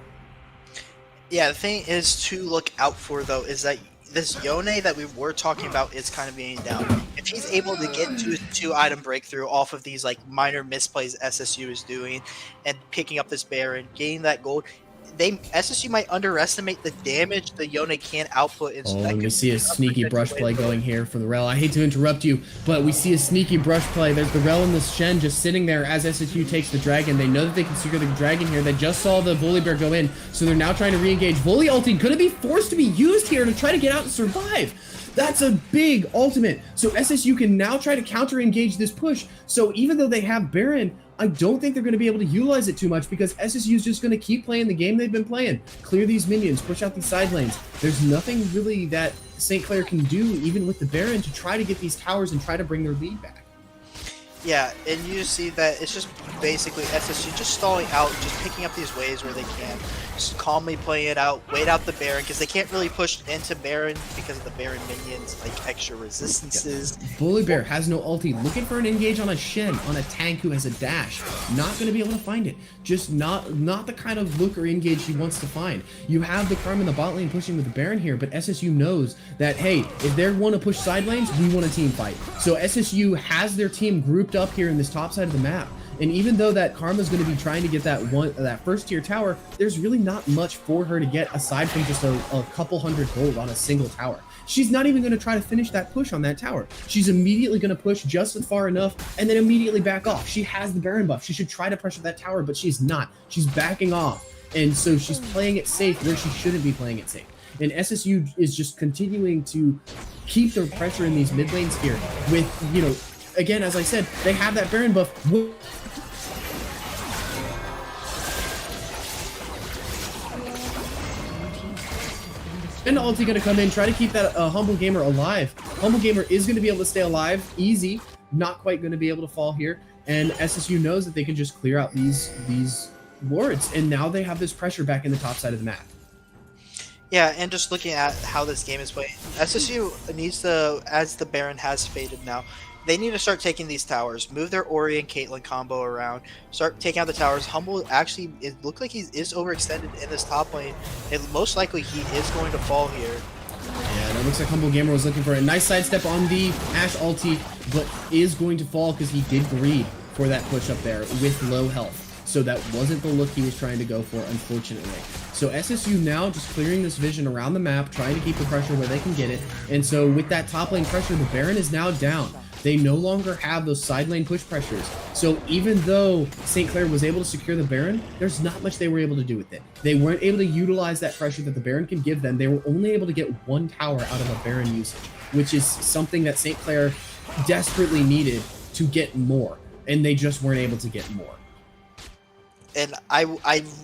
Yeah, the thing is to look out for, though, is that this Yone that we were talking about is kind of being down. If he's able to get to his 2-item breakthrough off of these like minor misplays SSU is doing and picking up this Baron, getting that gold, SSU might underestimate the damage the Yone can output. And we see a sneaky brush play going here from the Rel. I hate to interrupt you, but we see a sneaky brush play. There's the Rel and the Shen just sitting there as SSU takes the Dragon. They know that they can secure the Dragon here. They just saw the Volibear go in, so they're now trying to re-engage. Volley ulti going to be forced to be used here to try to get out and survive. That's a big ultimate. So SSU can now try to counter engage this push. So even though they have Baron, I don't think they're going to be able to utilize it too much because SSU is just going to keep playing the game they've been playing. Clear these minions, push out these side lanes. There's nothing really that St. Clair can do, even with the Baron, to try to get these towers and try to bring their lead back. Yeah, and you see that it's just basically SSU just stalling out, just picking up these waves where they can, just calmly playing it out, wait out the Baron, because they can't really push into Baron because of the Baron minions, like extra resistances. Bully Bear has no ulti, looking for an engage on a Shen, on a tank who has a dash. Not going to be able to find it. Just not the kind of look or engage he wants to find. You have the Karma in the bot lane pushing with the Baron here, but SSU knows that, hey, if they want to push side lanes, we want a team fight. So SSU has their team grouped up here in this top side of the map, and even though that Karma's going to be trying to get that first tier tower, there's really not much for her to get aside from just a couple hundred gold on a single tower. She's not even going to try to finish that push on that tower. She's immediately going to push just far enough and then immediately back off. She has the Baron buff. She should try to pressure that tower, but she's not. She's backing off, and so she's playing it safe where she shouldn't be playing it safe. And SSU is just continuing to keep their pressure in these mid lanes here with, you know, again, as I said, they have that Baron buff. And ulti gonna come in, try to keep that Humble Gamer alive. Humble Gamer is gonna be able to stay alive, easy. Not quite gonna be able to fall here. And SSU knows that they can just clear out these wards, and now they have this pressure back in the top side of the map. Yeah, and just looking at how this game is played, SSU needs to, as the Baron has faded now, they need to start taking these towers, move their Ori and Caitlyn combo around, start taking out the towers. Humble actually, it looked like he is overextended in this top lane, and most likely he is going to fall here. Yeah, that looks like Humble Gamer was looking for a nice sidestep on the Ashe ulti, but is going to fall because he did greed for that push up there with low health. So that wasn't the look he was trying to go for, unfortunately. So SSU now just clearing this vision around the map, trying to keep the pressure where they can get it. And so with that top lane pressure, the Baron is now down. They no longer have those side lane push pressures. So even though St. Clair was able to secure the Baron, there's not much they were able to do with it. They weren't able to utilize that pressure that the Baron can give them. They were only able to get one tower out of a Baron usage, which is something that St. Clair desperately needed to get more, and they just weren't able to get more. And I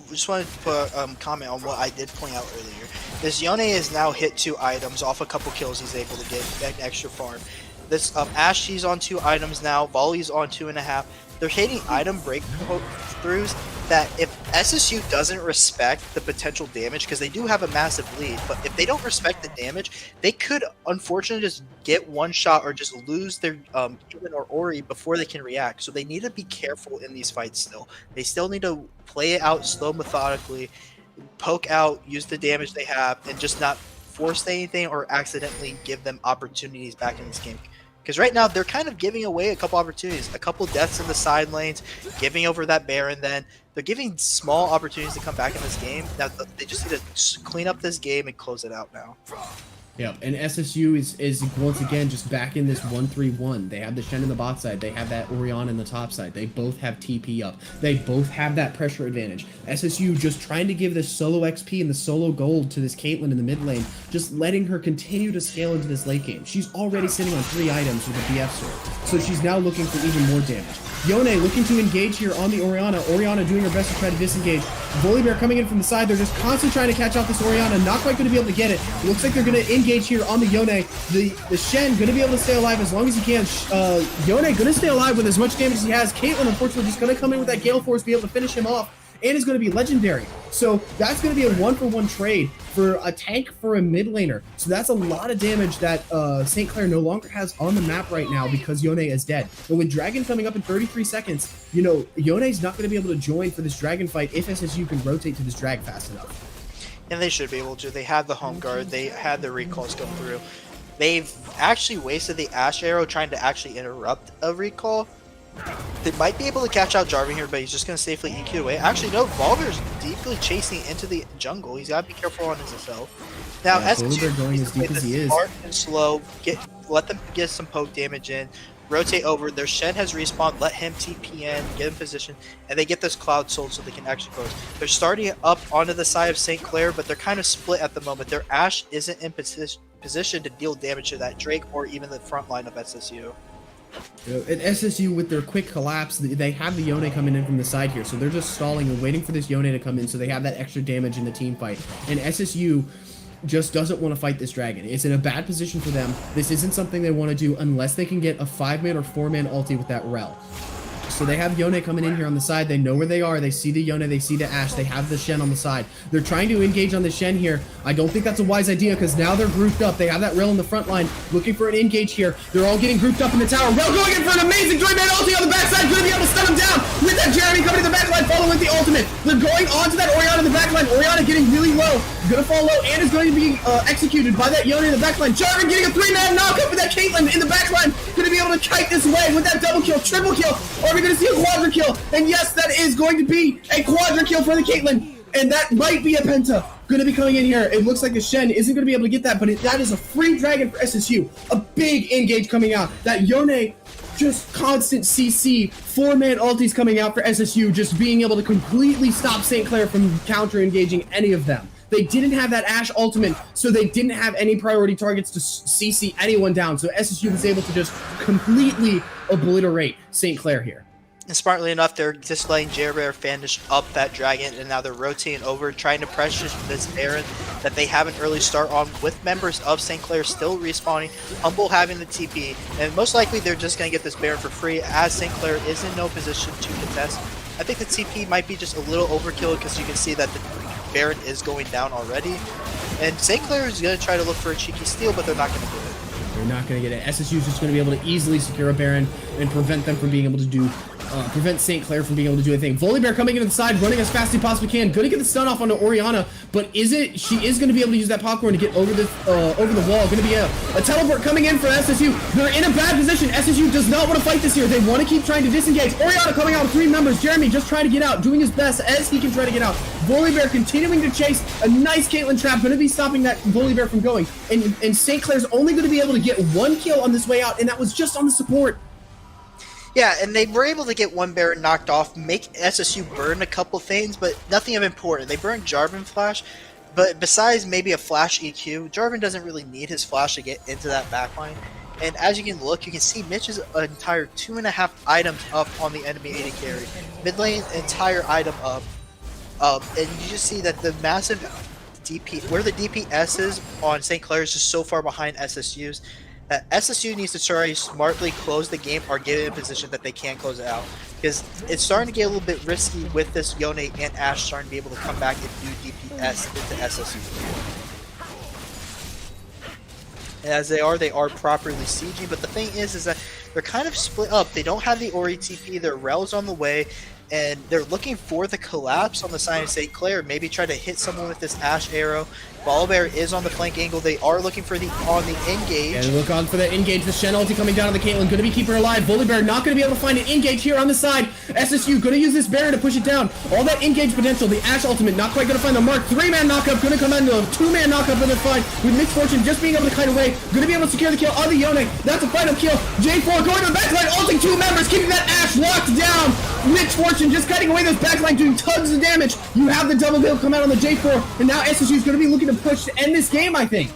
just wanted to put a comment on what I did point out earlier. This Yone is now hit 2 items off a couple kills he's able to get an extra farm. This Ashe, she's on 2 items now. Volley's on 2.5. They're hitting item breakthroughs that if SSU doesn't respect the potential damage, because they do have a massive lead, but if they don't respect the damage, they could unfortunately just get one shot or just lose their Caitlyn or Ori before they can react. So they need to be careful in these fights still. They still need to play it out slow, methodically, poke out, use the damage they have, and just not force anything or accidentally give them opportunities back in this game. Because right now, they're kind of giving away a couple opportunities. A couple deaths in the side lanes, giving over that Baron then. They're giving small opportunities to come back in this game. Now, they just need to clean up this game and close it out now. Yeah, and SSU is once again just back in this 1-3-1. They have the Shen in the bot side. They have that Orion in the top side. They both have TP up. They both have that pressure advantage. SSU just trying to give this solo XP and the solo gold to this Caitlyn in the mid lane, just letting her continue to scale into this late game. She's already sitting on 3 items with a BF sword, so she's now looking for even more damage. Yone looking to engage here on the Orianna. Orianna doing her best to try to disengage. Volibear coming in from the side. They're just constantly trying to catch out this Orianna. Not quite going to be able to get it. Looks like they're going to engage here on the Yone. The Shen going to be able to stay alive as long as he can. Yone going to stay alive with as much damage as he has. Caitlyn, unfortunately, just going to come in with that Gale Force, be able to finish him off, and is going to be legendary. So that's going to be a 1-for-1 trade for a tank for a mid laner. So that's a lot of damage that St. Clair no longer has on the map right now because Yone is dead. But with Dragon coming up in 33 seconds, you know, Yone's not going to be able to join for this Dragon fight if SSU can rotate to this drag fast enough. And they should be able to. They had the home guard. They had the recalls come through. They've actually wasted the Ashe arrow trying to actually interrupt a recall. They might be able to catch out Jarvan here, but he's just going to safely EQ away. Actually, no, Volver's deeply chasing into the jungle. He's got to be careful on his FL. Now, Yeah, SSU going as deep as he is. Smart and slow. Let them get some poke damage in. Rotate over. Their Shen has respawned. Let him TP in, get in position, and they get this Cloud Soul so they can actually close. They're starting up onto the side of St. Clair, but they're kind of split at the moment. Their Ashe isn't in position to deal damage to that Drake or even the front line of SSU. At SSU, with their quick collapse, they have the Yone coming in from the side here, so they're just stalling and waiting for this Yone to come in so they have that extra damage in the team fight. And SSU just doesn't want to fight this dragon. It's in a bad position for them. This isn't something they want to do unless they can get a 5-man or 4-man ulti with that Rel. So they have Yone coming in here on the side. They know where they are. They see the Yone. They see the Ashe. They have the Shen on the side. They're trying to engage on the Shen here. I don't think that's a wise idea because now they're grouped up. They have that Rel in the front line looking for an engage here. They're all getting grouped up in the tower. Rel going in for an amazing 3-man ulti on the backside. Going to be able to stun him down with that Jeremy coming to the backline, following with the ultimate. They're going onto that Orianna in the backline. Orianna getting really low. Going to fall low and is going to be executed by that Yone in the backline. Jarvan getting a 3-man knockup with that Caitlyn in the backline. Going to be able to kite this away with that double kill, triple kill. Are we going to see a quadra kill? And yes, that is going to be a quadra kill for the Caitlyn. And that might be a penta. Going to be coming in here. It looks like the Shen isn't going to be able to get that, but that is a free dragon for SSU. A big engage coming out. That Yone, just constant CC, 4-man ultis coming out for SSU, just being able to completely stop St. Clair from counter-engaging any of them. They didn't have that Ashe ultimate, so they didn't have any priority targets to CC anyone down, so SSU was able to just completely obliterate St. Clair here. And smartly enough, they're just letting Jerbear finish up that dragon, and now they're rotating over, trying to pressure this Baron that they have an early start on, with members of St. Clair still respawning, Humble having the TP, and most likely they're just going to get this Baron for free, as St. Clair is in no position to contest. I think the TP might be just a little overkill, because you can see that the Baron is going down already, and St. Clair is going to try to look for a cheeky steal, but they're not going to do it. They're not going to get it. SSU is just going to be able to easily secure a Baron and prevent them from being able to do, prevent St. Clair from being able to do anything. Volibear coming into the side, running as fast as he possibly can. Going to get the stun off onto Orianna, but she is going to be able to use that popcorn to get over the wall. Going to be a teleport coming in for SSU. They're in a bad position. SSU does not want to fight this here. They want to keep trying to disengage. Orianna coming out with 3 members. Jeremy just trying to get out, doing his best as he can try to get out. Volibear continuing to chase a nice Caitlyn trap. Going to be stopping that Volibear from going. And St. Clair's only going to be able to get 1 kill on this way out, and that was just on the support. Yeah, and they were able to get 1 Baron knocked off, make SSU burn a couple things, but nothing of importance. They burned Jarvan Flash, but besides maybe a Flash EQ, Jarvan doesn't really need his Flash to get into that backline. And as you can look, you can see Mitch's entire 2.5 items up on the enemy AD carry. Mid lane, entire item up. And you just see that the massive DP, where the DPS is on St. Clair is just so far behind SSU's. SSU needs to try to smartly close the game or get in a position that they can close it out. Because it's starting to get a little bit risky with this Yone and Ashe starting to be able to come back and do DPS into SSU. And as they are properly sieging, but the thing is that they're kind of split up. They don't have the Ori TP, their Rel's on the way, and they're looking for the collapse on the side of St. Clair. Maybe try to hit someone with this Ashe arrow. Volibear is on the flank angle. They are looking for the engage. And look on for that engage. The Shen ulti coming down on the Caitlyn. Going to be keeping her alive. Volibear not going to be able to find an engage here on the side. SSU going to use this Baron to push it down. All that engage potential. The Ashe ultimate not quite going to find the mark. 3-man knockup. Going to come into a 2-man knockup in the fight. With Mitch Fortune just being able to kite away. Going to be able to secure the kill on the Yone. That's a final kill. J4 going to the backline. Ulting 2 members. Keeping that Ashe locked down. Mitch Fortune just cutting away this backline. Doing tons of damage. You have the double kill come out on the J4. And now SSU is going to be looking to push to end this game, I think.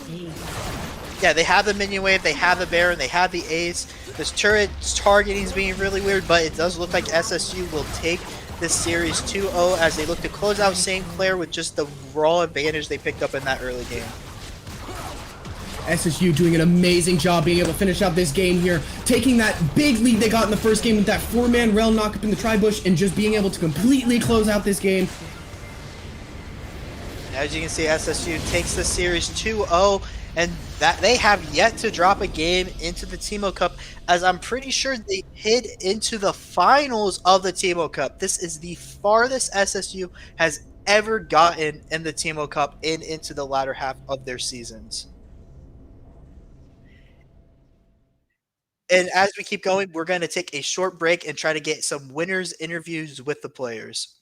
Yeah, they have the minion wave, they have the Baron, they have the Ace. This turret targeting is being really weird, but it does look like SSU will take this series 2-0 as they look to close out St. Clair with just the raw advantage they picked up in that early game. SSU doing an amazing job being able to finish out this game here, taking that big lead they got in the first game with that 4-man Rel knockup in the tri-bush and just being able to completely close out this game. As you can see, SSU takes the series 2-0, and that they have yet to drop a game into the Teemo Cup, as I'm pretty sure they hid into the finals of the Teemo Cup. This is the farthest SSU has ever gotten in the Teemo Cup into the latter half of their seasons. And as we keep going, we're going to take a short break and try to get some winners interviews with the players.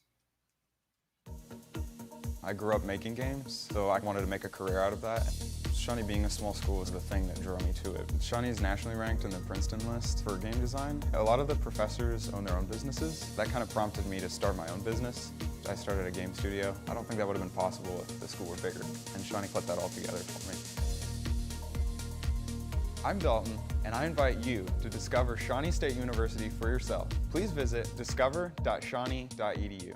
I grew up making games, so I wanted to make a career out of that. Shawnee being a small school was the thing that drew me to it. Shawnee is nationally ranked in the Princeton list for game design. A lot of the professors own their own businesses. That kind of prompted me to start my own business. I started a game studio. I don't think that would have been possible if the school were bigger, and Shawnee put that all together for me. I'm Dalton, and I invite you to discover Shawnee State University for yourself. Please visit discover.shawnee.edu.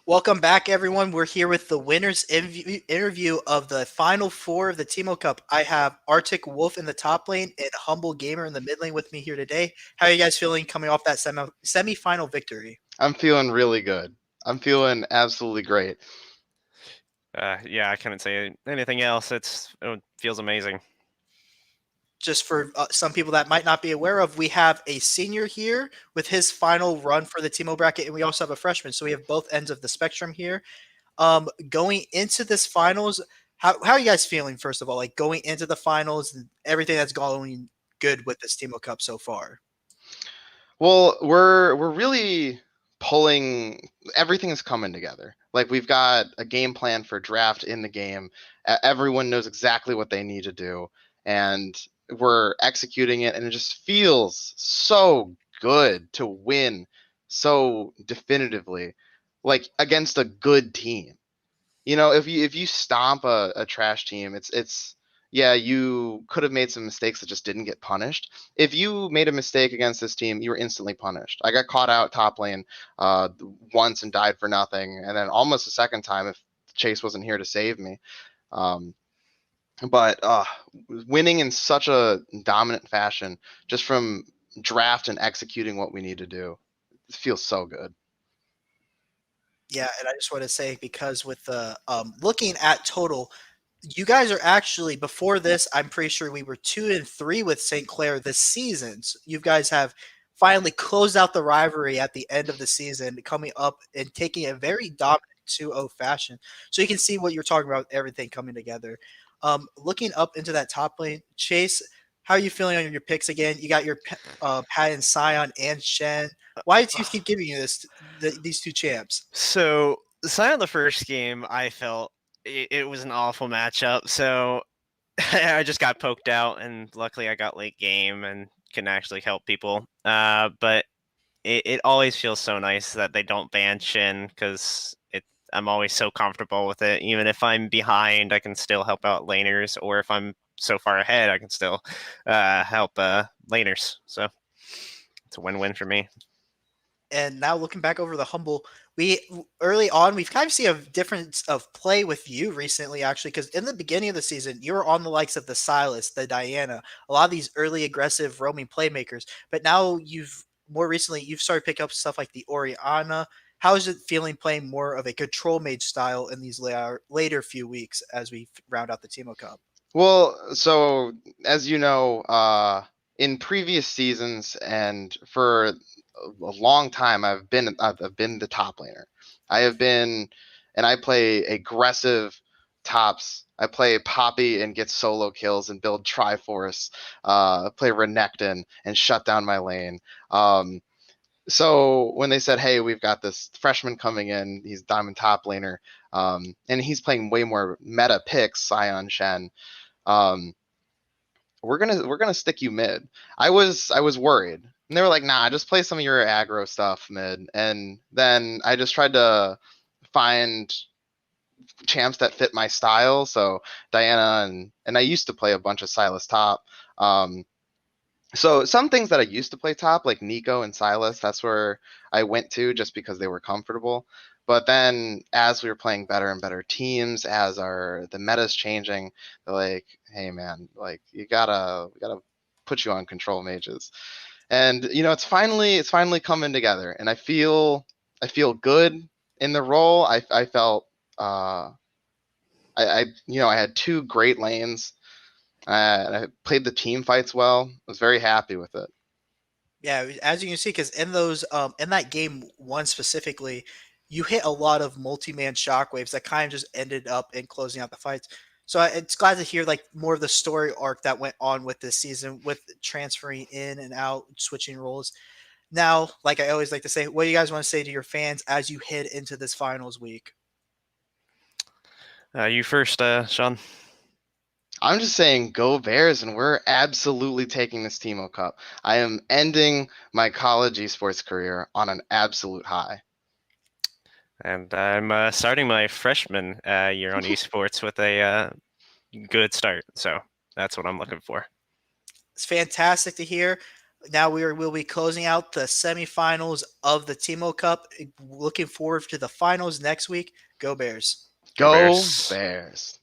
Welcome back, everyone. We're here with the winners interview of the final four of the Teemo Cup. I have Arctic Wolf in the top lane and Humble Gamer in the mid lane with me here today. How are you guys feeling coming off that semi-final victory? I'm feeling really good. I'm feeling absolutely great. Yeah, I couldn't say anything else. It feels amazing. Just for some people that might not be aware of, we have a senior here with his final run for the Teemo bracket, and we also have a freshman. So we have both ends of the spectrum here. Going into this finals, how are you guys feeling, first of all? Like, going into the finals and everything that's going good with this Teemo Cup so far? Well, we're really pulling everything is coming together. Like we've got a game plan for draft in the game. Everyone knows exactly what they need to do, and we're executing it, and it just feels so good to win so definitively, like against a good team. You know, if you stomp a trash team, it's yeah, you could have made some mistakes that just didn't get punished. If you made a mistake against this team, you were instantly punished. I got caught out top lane once and died for nothing, and then almost a second time if Chase wasn't here to save me. Um, but winning in such a dominant fashion, just from draft and executing what we need to do, it feels so good. Yeah, and I just want to say, because with the looking at total, you guys are actually, before this, I'm pretty sure we were 2-3 with St. Clair this season. So you guys have finally closed out the rivalry at the end of the season, coming up and taking a very dominant 2-0 fashion. So you can see what you're talking about, everything coming together. Looking up into that top lane, Chase, how are you feeling on your picks again? You got your Pat and Sion and Shen. Why do teams keep giving you these two champs? So, Sion the first game, I felt it was an awful matchup. So, I just got poked out, and luckily I got late game and can actually help people. But it always feels so nice that they don't ban Shin, because I'm always so comfortable with it. Even if I'm behind, I can still help out laners, or if I'm so far ahead, I can still help laners. So it's a win-win for me. And now looking back over the Humble, we early on we've kind of seen a difference of play with you recently, actually, because in the beginning of the season you were on the likes of the Silas, the Diana, a lot of these early aggressive roaming playmakers. But now more recently you've started picking up stuff like the Oriana. How is it feeling playing more of a control mage style in these later few weeks as we round out the Teemo Cup? Well, so as you know, in previous seasons and for a long time, I've been the top laner. I have been, and I play aggressive tops. I play Poppy and get solo kills and build Triforce. Play Renekton and shut down my lane. So when they said, "Hey, we've got this freshman coming in, he's diamond top laner, and he's playing way more meta picks, Sion Shen." Um, we're gonna stick you mid. I was worried, and they were like, "Nah, just play some of your aggro stuff mid." And then I just tried to find champs that fit my style. So Diana and I used to play a bunch of Silas top. Um, so some things that I used to play top, like Nico and Silas, that's where I went to just because they were comfortable. But then as we were playing better and better teams, as the meta's changing, they're like, hey man, like we gotta put you on control mages. And you know, it's finally coming together. And I feel good in the role. I felt I had two great lanes. I played the team fights well. I was very happy with it. Yeah, as you can see, because in those in that game one specifically, you hit a lot of multi-man shockwaves that kind of just ended up in closing out the fights. So it's glad to hear like more of the story arc that went on with this season, with transferring in and out, switching roles. Now, like I always like to say, what do you guys want to say to your fans as you head into this finals week? You first, Sean. I'm just saying, go Bears, and we're absolutely taking this Teemo Cup. I am ending my college esports career on an absolute high. And I'm starting my freshman year on esports with a good start. So that's what I'm looking for. It's fantastic to hear. Now will be closing out the semifinals of the Teemo Cup. Looking forward to the finals next week. Go Bears. Go Go Bears. Bears.